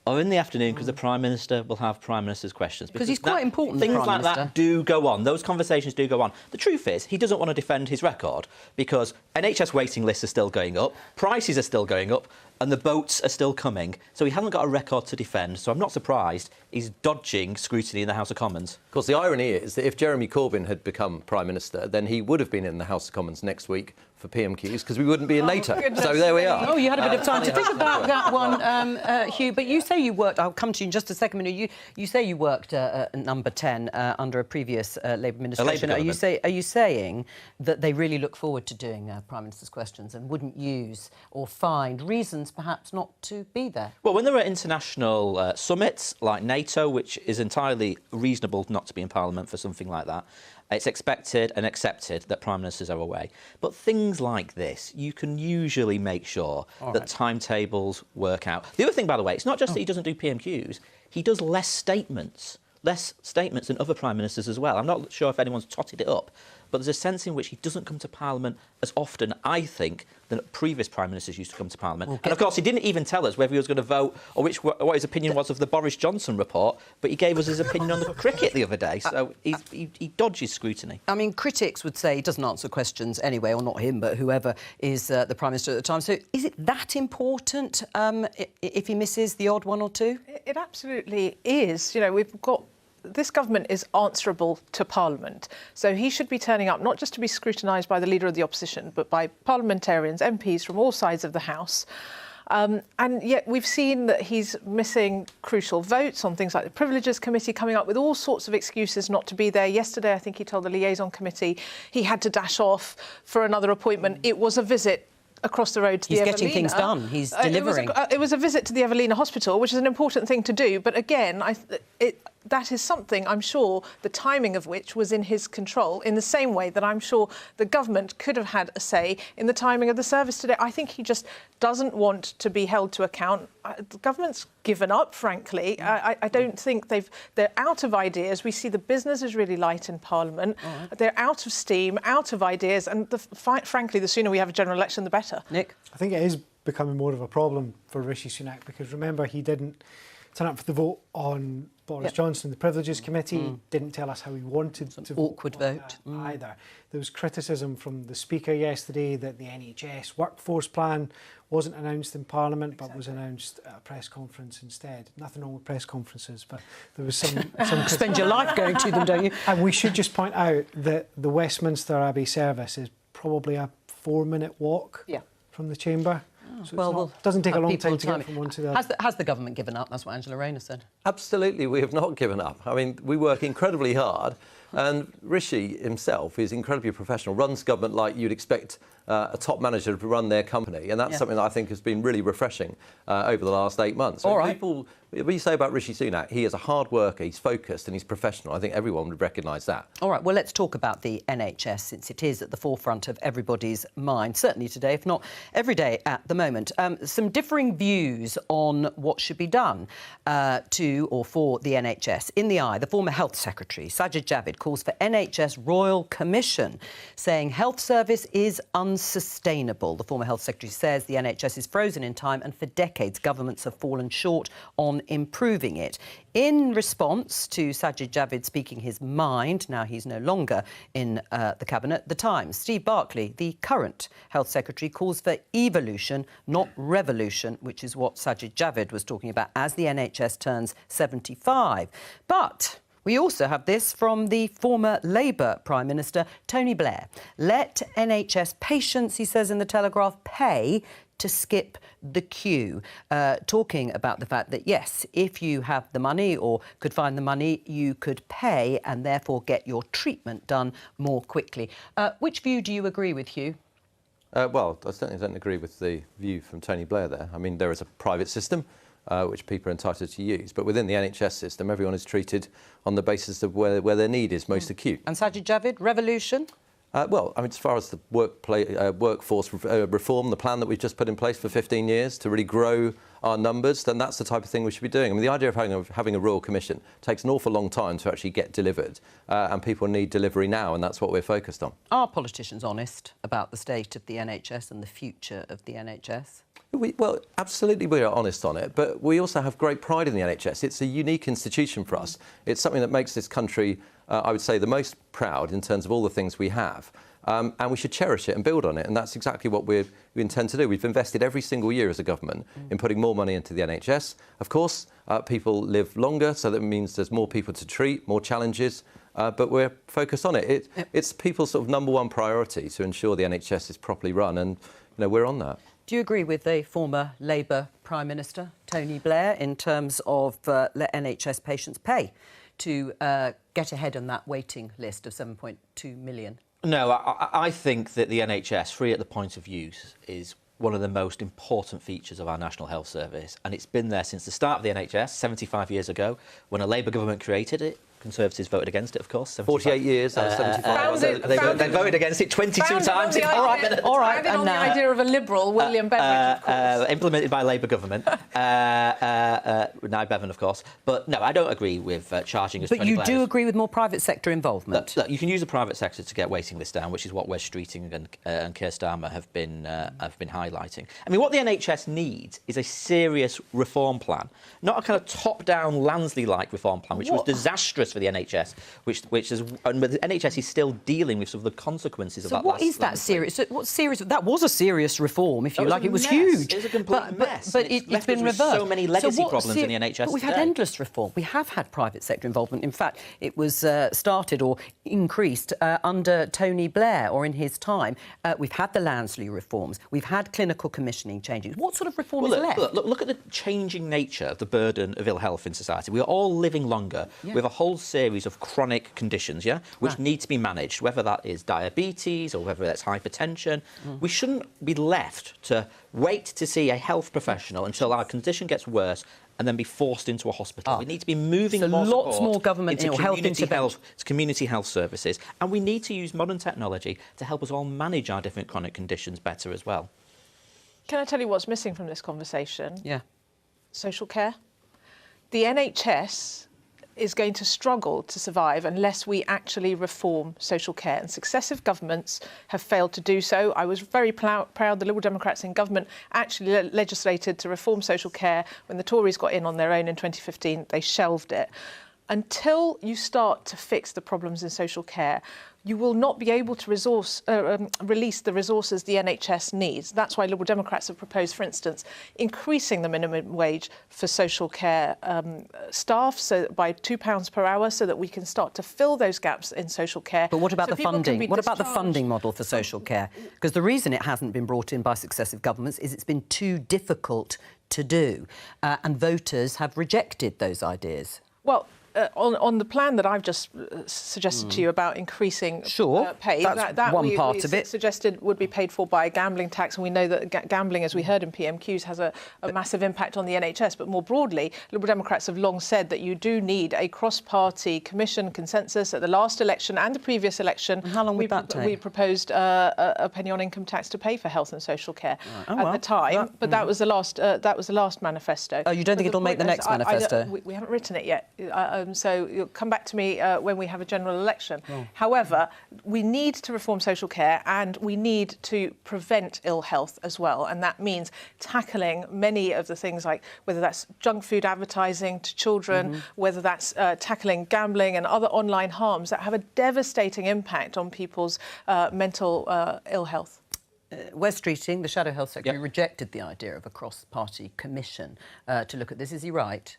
or in the afternoon, because the Prime Minister will have Prime Minister's questions. Because he's quite important, the Things Prime like Minister. that do go on. Those conversations do go on. The truth is, he doesn't want to defend his record, because NHS waiting lists are still going up, prices are still going up, and the boats are still coming. So he hasn't got a record to defend. So I'm not surprised he's dodging scrutiny in the House of Commons. Of course, the irony is that if Jeremy Corbyn had become Prime Minister, then he would have been in the House of Commons next week for PMQs, because we wouldn't be in NATO. So there we are. Oh, you had a bit of time to think about that one, Hugh. But you say you worked... I'll come to you in just a second. You say you worked at number 10 under a previous Labour administration. Are you saying that they really look forward to doing Prime Minister's questions and wouldn't use or find reasons perhaps not to be there? Well, when there are international summits like NATO, which is entirely reasonable not to be in Parliament for something like that, it's expected and accepted that Prime Ministers are away. But things like this, you can usually make sure that timetables work out. The other thing, by the way, it's not just that he doesn't do PMQs, he does less statements than other Prime Ministers as well. I'm not sure if anyone's totted it up, but there's a sense in which he doesn't come to Parliament as often, I think, than previous Prime Ministers used to come to Parliament. Okay. And, of course, he didn't even tell us whether he was going to vote or what his opinion was of the Boris Johnson report, but he gave us his opinion on the cricket the other day, so he dodges scrutiny. I mean, critics would say he doesn't answer questions anyway, or not him, but whoever is the Prime Minister at the time. So is it that important if he misses the odd one or two? It absolutely is. You know, we've got... This government is answerable to Parliament, so he should be turning up not just to be scrutinised by the Leader of the Opposition, but by parliamentarians, MPs from all sides of the House. And yet we've seen that he's missing crucial votes on things like the Privileges Committee, coming up with all sorts of excuses not to be there. Yesterday, I think he told the Liaison Committee he had to dash off for another appointment. It was a visit across the road to the Evelina. He's getting things done. He's delivering. It was a visit to the Evelina Hospital, which is an important thing to do. But again, that is something, I'm sure, the timing of which was in his control, in the same way that I'm sure the government could have had a say in the timing of the service today. I think he just doesn't want to be held to account. The government's given up, frankly. I don't think they're out of ideas. We see the business is really light in Parliament. They're out of steam, out of ideas, and frankly, the sooner we have a general election, the better. Nick? I think it is becoming more of a problem for Rishi Sunak, because remember, he didn't turn up for the vote on Boris Johnson. The Privileges Committee didn't tell us how he wanted to awkward vote either. There was criticism from the Speaker yesterday that the NHS workforce plan wasn't announced in Parliament, but was announced at a press conference instead. Nothing wrong with press conferences, but there was some spend your life going to them, don't you? And we should just point out that the Westminster Abbey service is probably a 4-minute walk from the chamber. So it doesn't take a long time to get from one to the other. Has the government given up? That's what Angela Rayner said. Absolutely, we have not given up. I mean, we work incredibly hard, and Rishi himself is incredibly professional, runs government like you'd expect a top manager to run their company, and that's something that I think has been really refreshing over the last 8 months. All right. People, what you say about Rishi Sunak, he is a hard worker, he's focused and he's professional. I think everyone would recognise that. All right, well, let's talk about the NHS, since it is at the forefront of everybody's mind, certainly today, if not every day at the moment. Some differing views on what should be done to or for the NHS. In the Eye, the former Health Secretary, Sajid Javid, calls for NHS Royal Commission, saying health service is unsustainable. The former Health Secretary says the NHS is frozen in time, and for decades governments have fallen short on improving it. In response to Sajid Javid speaking his mind, now he's no longer in the Cabinet, The Times, Steve Barclay, the current Health Secretary, calls for evolution, not revolution, which is what Sajid Javid was talking about as the NHS turns 75. But we also have this from the former Labour Prime Minister, Tony Blair. Let NHS patients, he says in The Telegraph, pay to skip the queue, talking about the fact that, yes, if you have the money or could find the money, you could pay and therefore get your treatment done more quickly. Which view do you agree with, Hugh? Well, I certainly don't agree with the view from Tony Blair there. I mean, there is a private system which people are entitled to use, but within the NHS system, everyone is treated on the basis of where their need is most acute. And Sajid Javid, revolution? Well, I mean, as far as the workforce reform, the plan that we've just put in place for 15 years to really grow our numbers, then that's the type of thing we should be doing. I mean, the idea of having a Royal Commission takes an awful long time to actually get delivered, and people need delivery now, and that's what we're focused on. Are politicians honest about the state of the NHS and the future of the NHS? Well, absolutely we are honest on it, but we also have great pride in the NHS. It's a unique institution for us. It's something that makes this country, I would say, the most proud in terms of all the things we have. And we should cherish it and build on it, and that's exactly what we intend to do. We've invested every single year as a government in putting more money into the NHS. Of course, people live longer, so that means there's more people to treat, more challenges, but we're focused on it. It's people's sort of number-one priority to ensure the NHS is properly run, and we're on that. Do you agree with the former Labour Prime Minister, Tony Blair, in terms of let NHS patients pay to get ahead on that waiting list of 7.2 million? No, I think that the NHS, free at the point of use, is one of the most important features of our National Health Service. And it's been there since the start of the NHS, 75 years ago, when a Labour government created it. Conservatives voted against it, of course. 48 years, 75. They voted against it 22 times. All right. And on the idea of a Liberal, William Beveridge, of course. Implemented by Labour government. Now Bevan, of course. But no, I don't agree with charging us. But you do agree with more private sector involvement? Look, you can use the private sector to get waiting lists down, which is what Wes Streeting and Keir Starmer have been highlighting. I mean, what the NHS needs is a serious reform plan, not a kind of top-down Lansley-like reform plan, which was disastrous for the NHS, and the NHS is still dealing with some of the consequences of that. So what is that serious? What's serious? That was a serious reform, if you like. It was huge. It was a complete mess. But it's been reversed. So many legacy problems in the NHS. But we've had endless reform. We have had private sector involvement. In fact, it was started or increased under Tony Blair or in his time. We've had the Lansley reforms. We've had clinical commissioning changes. What sort of reform is left? Look at the changing nature of the burden of ill health in society. We are all living longer with a whole series of chronic conditions, which need to be managed, whether that is diabetes or whether that's hypertension. We shouldn't be left to wait to see a health professional until our condition gets worse and then be forced into a hospital. We need to be moving lots more government into community health services, and we need to use modern technology to help us all manage our different chronic conditions better as well. Can I tell you what's missing from this conversation? Yeah. Social care. The NHS is going to struggle to survive unless we actually reform social care, and successive governments have failed to do so. I was very proud the Liberal Democrats in government actually legislated to reform social care. When the Tories got in on their own in 2015, they shelved it. Until you start to fix the problems in social care, you will not be able to release the resources the NHS needs. That's why Liberal Democrats have proposed, for instance, increasing the minimum wage for social care staff by £2 per hour, so that we can start to fill those gaps in social care. But what about the funding? What about the funding model for social care? Because the reason it hasn't been brought in by successive governments is it's been too difficult to do, and voters have rejected those ideas. Well, on the plan that I've just suggested to you about increasing pay, that one part of it suggested would be paid for by a gambling tax, and we know that gambling, as we heard in PMQs, has a massive impact on the NHS. But more broadly, Liberal Democrats have long said that you do need a cross-party commission consensus. At the last election and the previous election, we proposed a penny on income tax to pay for health and social care at the time. But that was the last manifesto. Oh, you don't think it'll make the next manifesto? We haven't written it yet. So you'll come back to me when we have a general election. However, we need to reform social care, and we need to prevent ill health as well. And that means tackling many of the things, like whether that's junk food advertising to children, whether that's tackling gambling and other online harms that have a devastating impact on people's mental ill health. Wes Streeting, the Shadow Health Secretary, rejected the idea of a cross-party commission to look at this. Is he right?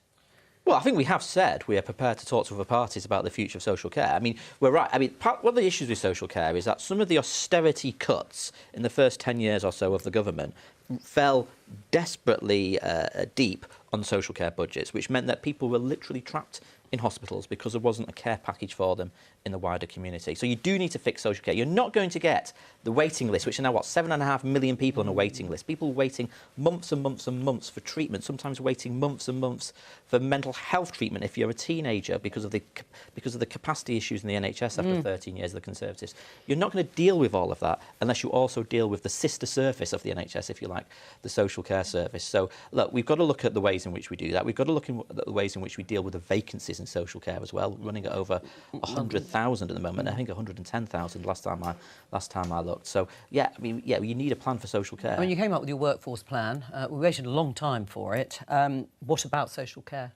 Well, I think we have said we are prepared to talk to other parties about the future of social care. I mean, we're right. I mean, one of the issues with social care is that some of the austerity cuts in the first 10 years or so of the government fell desperately deep on social care budgets, which meant that people were literally trapped in hospitals because there wasn't a care package for them in the wider community. So you do need to fix social care. You're not going to get the waiting list, which are now, 7.5 million people on a waiting list. People waiting months and months and months for treatment, sometimes waiting months and months for mental health treatment if you're a teenager because of the capacity issues in the NHS after 13 years of the Conservatives. You're not going to deal with all of that unless you also deal with the sister service of the NHS, if you like, the social care service. So, look, we've got to look at the ways in which we do that. We've got to look at the ways in which we deal with the vacancies in social care as well, running at over 100,000 at the moment. I think 110,000 last time I looked. So, yeah, I mean, yeah, you need a plan for social care. I mean, you came up with your workforce plan. We waited a long time for it. What about social care?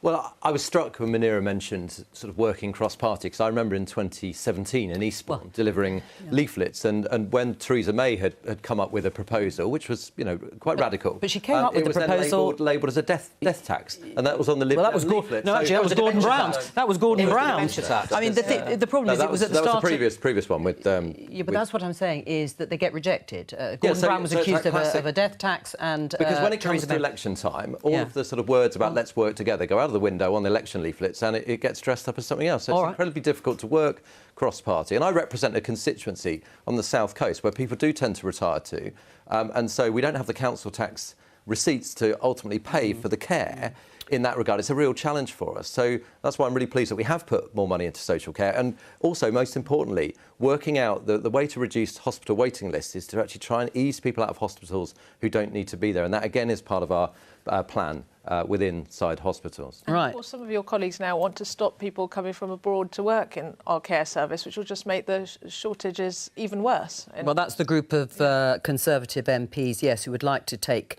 Well, I was struck when Munira mentioned sort of working cross-party, because I remember in 2017 in Eastbourne delivering leaflets, and when Theresa May had come up with a proposal, which was, you know, quite radical. But she came up with the proposal... It was labelled as a death tax, and that was on the leaflet. Well, that was leaflet. No, actually, that was Gordon Brown. That was Gordon Brown. I mean, the problem is it was at the start... That was the previous one with... yeah, but that's what I'm saying, is that they get rejected. Gordon Brown was accused of a death tax, and... Because when it comes to election time, all of the sort of words about let's work together go out of the window on the election leaflets, and it gets dressed up as something else. So it's incredibly difficult to work cross-party. And I represent a constituency on the South Coast where people do tend to retire to, and so we don't have the council tax receipts to ultimately pay for the care. In that regard, it's a real challenge for us. So that's why I'm really pleased that we have put more money into social care. And also, most importantly, working out the way to reduce hospital waiting lists is to actually try and ease people out of hospitals who don't need to be there. And that, again, is part of our plan within inside hospitals. Right. Well, some of your colleagues now want to stop people coming from abroad to work in our care service, which will just make the shortages even worse. Well, that's the group of Conservative MPs, yes, who would like to take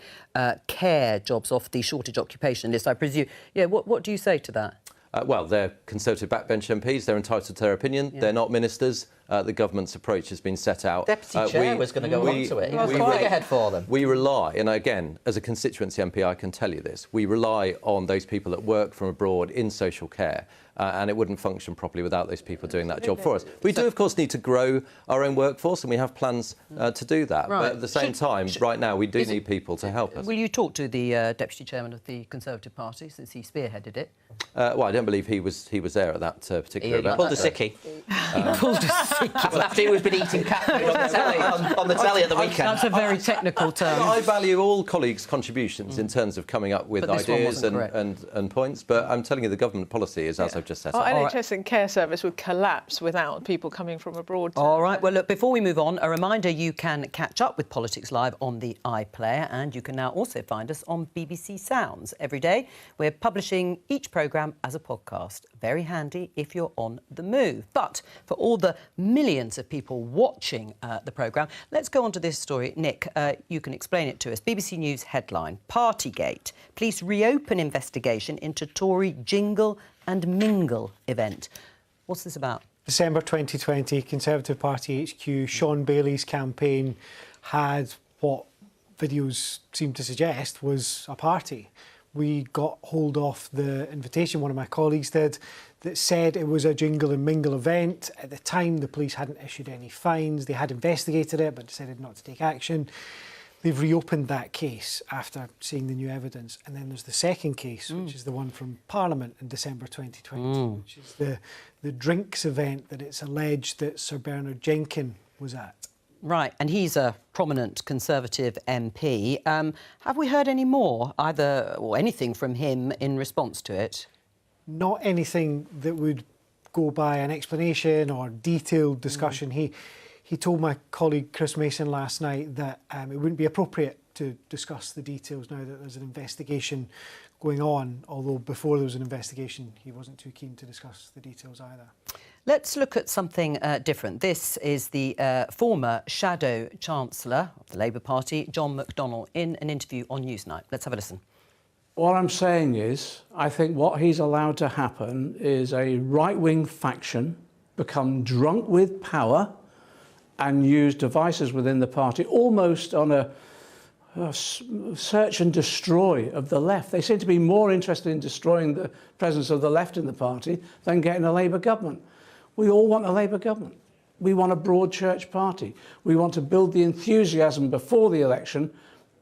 care jobs off the shortage occupation list, I presume. Yeah, what do you say to that? Well, they're Conservative backbench MPs. They're entitled to their opinion. Yeah. They're not ministers. The government's approach has been set out. Deputy Chair was going to go on to it. Go ahead for them. We rely, and again, as a constituency MP, I can tell you this, we rely on those people that work from abroad in social care. And it wouldn't function properly without those people doing that job for us. We do, of course, need to grow our own workforce, and we have plans to do that. Right. But at the same time, right now, we do need people to help us. Will you talk to the Deputy Chairman of the Conservative Party, since he spearheaded it? Well, I don't believe he was there at that particular event. He pulled a sickie. He pulled a sickie. Well, after he was been eating cat on the telly at the weekend. That's a very technical term. I value all colleagues' contributions in terms of coming up with ideas and points, but I'm telling you the government policy is as I've just set up. Our NHS and care service would collapse without people coming from abroad. All right. Well, look, before we move on, a reminder, you can catch up with Politics Live on the iPlayer, and you can now also find us on BBC Sounds every day. We're publishing each programme as a podcast. Very handy if you're on the move. But for all the millions of people watching the programme, let's go on to this story. Nick, you can explain it to us. BBC News headline, Partygate. Police reopen investigation into Tory jingle and mingle event. What's this about? December 2020, Conservative Party HQ, Sean Bailey's campaign had what videos seemed to suggest was a party. We got hold of the invitation, one of my colleagues did, that said it was a jingle and mingle event. At the time, the police hadn't issued any fines. They had investigated it, but decided not to take action. They've reopened that case after seeing the new evidence. And then there's the second case, which is the one from Parliament in December 2020, which is the drinks event that it's alleged that Sir Bernard Jenkin was at. Right, and he's a prominent Conservative MP. Have we heard any more, either or anything from him in response to it? Not anything that would go by an explanation or detailed discussion. He told my colleague Chris Mason last night that it wouldn't be appropriate to discuss the details now that there's an investigation going on, although before there was an investigation, he wasn't too keen to discuss the details either. Let's look at something different. This is the former Shadow Chancellor of the Labour Party, John McDonnell, in an interview on Newsnight. Let's have a listen. What I'm saying is, I think what he's allowed to happen is a right-wing faction become drunk with power and use devices within the party almost on a search and destroy of the left. They seem to be more interested in destroying the presence of the left in the party than getting a Labour government. We all want a Labour government. We want a broad church party. We want to build the enthusiasm before the election,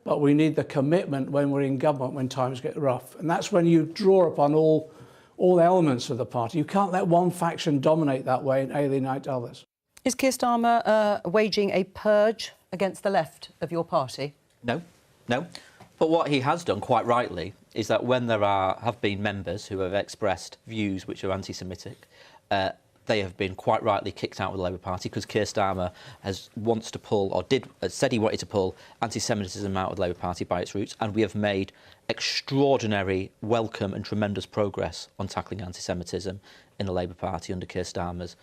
but we need the commitment when we're in government, when times get rough. And that's when you draw upon all all elements of the party. You can't let one faction dominate that way and alienate others. Is Keir Starmer waging a purge against the left of your party? No, no. But what he has done, quite rightly, is that when there have been members who have expressed views which are anti-Semitic, they have been quite rightly kicked out of the Labour Party because Keir Starmer wants to pull, or said he wanted to pull, anti-Semitism out of the Labour Party by its roots, and we have made extraordinary, welcome and tremendous progress on tackling anti-Semitism in the Labour Party under Keir Starmer's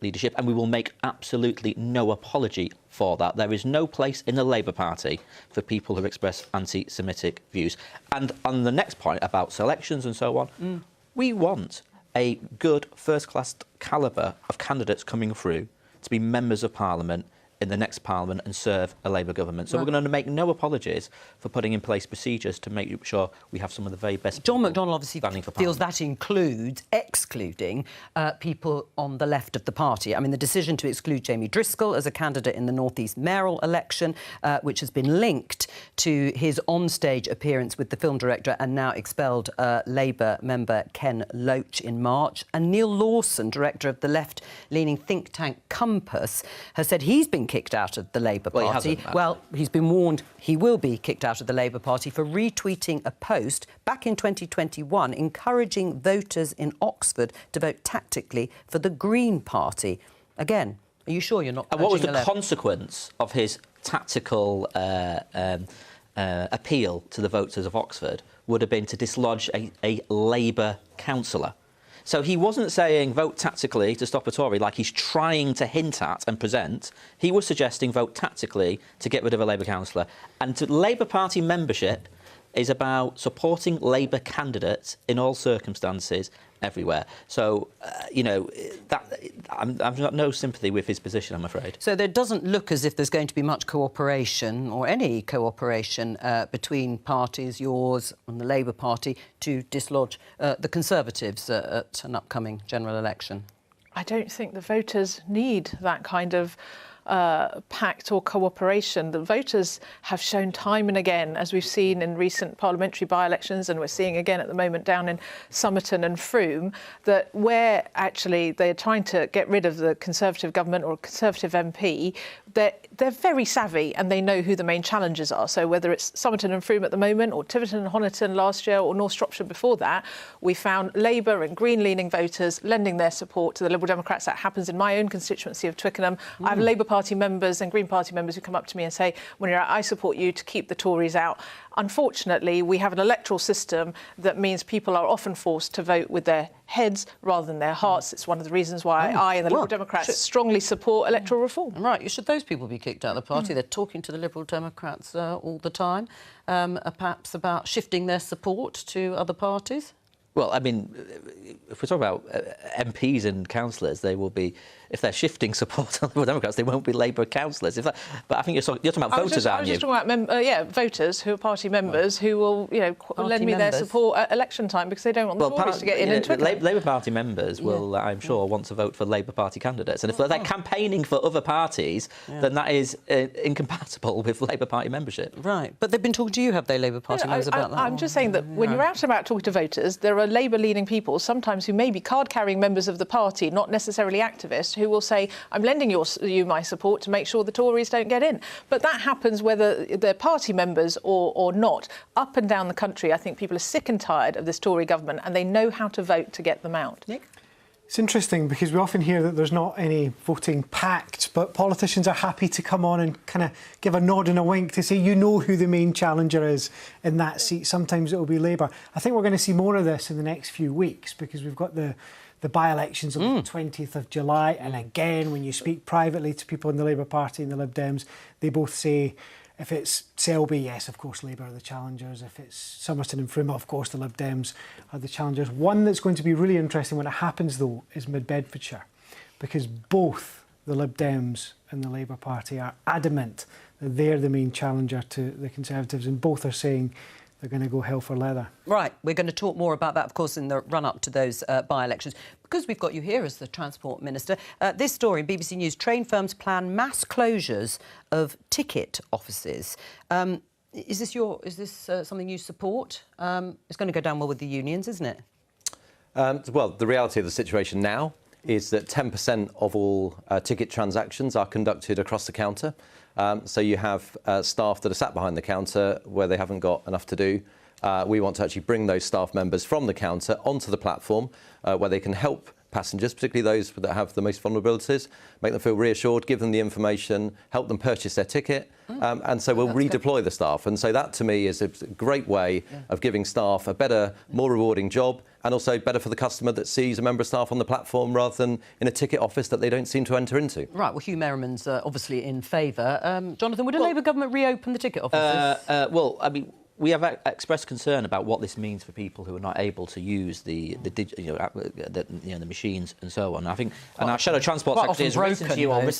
leadership, and we will make absolutely no apology for that. There is no place in the Labour Party for people who express anti-Semitic views. And on the next point about selections and so on, we want a good first-class calibre of candidates coming through to be members of Parliament in the next Parliament and serve a Labour government. So we're going to make no apologies for putting in place procedures to make sure we have some of the very best John McDonnell obviously for feels that includes excluding people on the left of the party. I mean, the decision to exclude Jamie Driscoll as a candidate in the North East mayoral election, which has been linked to his on-stage appearance with the film director and now expelled Labour member Ken Loach in March. And Neil Lawson, director of the left-leaning think tank Compass, has said he's been kicked out of the Labour Party. Well, he's been warned he will be kicked out of the Labour Party for retweeting a post back in 2021 encouraging voters in Oxford to vote tactically for the Green Party. Again, are you sure you're not... And what was the consequence of his tactical appeal to the voters of Oxford would have been to dislodge a Labour councillor. So he wasn't saying vote tactically to stop a Tory like he's trying to hint at and present. He was suggesting vote tactically to get rid of a Labour councillor. And Labour Party membership is about supporting Labour candidates in all circumstances, everywhere. So, you know, I've got no sympathy with his position, I'm afraid. So there doesn't look as if there's going to be much cooperation or any cooperation between parties, yours and the Labour Party, to dislodge the Conservatives at an upcoming general election. I don't think the voters need that kind of pact or cooperation. The voters have shown time and again, as we've seen in recent parliamentary by-elections, and we're seeing again at the moment down in Somerton and Frome, that where actually they're trying to get rid of the Conservative government or a Conservative MP, they're very savvy and they know who the main challengers are. So whether it's Somerton and Frome at the moment or Tiverton and Honiton last year or North Shropshire before that, we found Labour and Green-leaning voters lending their support to the Liberal Democrats. That happens in my own constituency of Twickenham. I have Labour Party members and Green Party members who come up to me and say, Munira, I support you to keep the Tories out. Unfortunately, we have an electoral system that means people are often forced to vote with their heads rather than their hearts. It's one of the reasons why I and the Liberal Democrats strongly support electoral reform. Right, should those people be kicked out of the party? They're talking to the Liberal Democrats all the time, perhaps about shifting their support to other parties? Well, I mean, if we're talking about MPs and councillors, they will be, if they're shifting support to the Liberal Democrats, they won't be Labour councillors. But I think you're talking about voters, aren't you? I was just talking about, voters who are party members who will, lend me their support at election time because they don't want the Tories to get in and Twickenham. Labour Party members will, I'm sure, want to vote for Labour Party candidates. And if they're campaigning for other parties, then that is incompatible with Labour Party membership. Right. But they've been talking to you, have they, Labour Party members, about that? I'm just saying that when you're out and about talking to voters, there are Labour-leaning people, sometimes who may be card-carrying members of the party, not necessarily activists, who will say, I'm lending you my support to make sure the Tories don't get in. But that happens whether they're party members or not. Up and down the country, I think people are sick and tired of this Tory government and they know how to vote to get them out. Nick? It's interesting because we often hear that there's not any voting pact, but politicians are happy to come on and kind of give a nod and a wink to say you know who the main challenger is in that seat. Sometimes it will be Labour. I think we're going to see more of this in the next few weeks because we've got the by-elections on the 20th of July. And again, when you speak privately to people in the Labour Party and the Lib Dems, they both say if it's Selby, yes, of course, Labour are the challengers. If it's Somerton and Frome, of course, the Lib Dems are the challengers. One that's going to be really interesting when it happens, though, is Mid-Bedfordshire, because both the Lib Dems and the Labour Party are adamant that they're the main challenger to the Conservatives, and both are saying they're going to go hell for leather. Right, we're going to talk more about that, of course, in the run-up to those by-elections. Because we've got you here as the Transport Minister, this story in BBC News, train firms plan mass closures of ticket offices. Is this something you support? It's going to go down well with the unions, isn't it? Well, the reality of the situation now is that 10% of all ticket transactions are conducted across the counter. So you have staff that are sat behind the counter where they haven't got enough to do. We want to actually bring those staff members from the counter onto the platform where they can help passengers, particularly those that have the most vulnerabilities, make them feel reassured, give them the information, help them purchase their ticket. And so we'll redeploy the staff. And so that, to me, is a great way of giving staff a better, more rewarding job, and also better for the customer that sees a member of staff on the platform rather than in a ticket office that they don't seem to enter into. Right, well, Hugh Merriman's obviously in favour. Jonathan, would a Labour government reopen the ticket offices? Well, I mean, we have expressed concern about what this means for people who are not able to use the machines and so on. I think, and our Shadow Transport Secretary has written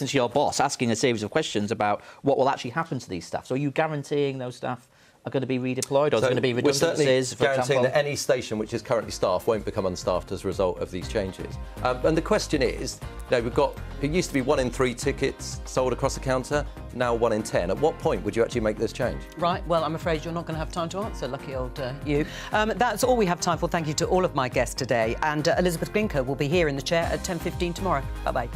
to your boss asking a series of questions about what will actually happen to these staff. So are you guaranteeing those staff are going to be redeployed, or is there going to be redundancies? We're certainly guaranteeing that any station which is currently staffed won't become unstaffed as a result of these changes. And the question is, we've got, it used to be 1 in 3 tickets sold across the counter, now 1 in 10. At what point would you actually make this change? Right, well, I'm afraid you're not going to have time to answer, lucky old you. That's all we have time for. Thank you to all of my guests today. And Elizabeth Blinker will be here in the chair at 10:15 tomorrow. Bye-bye.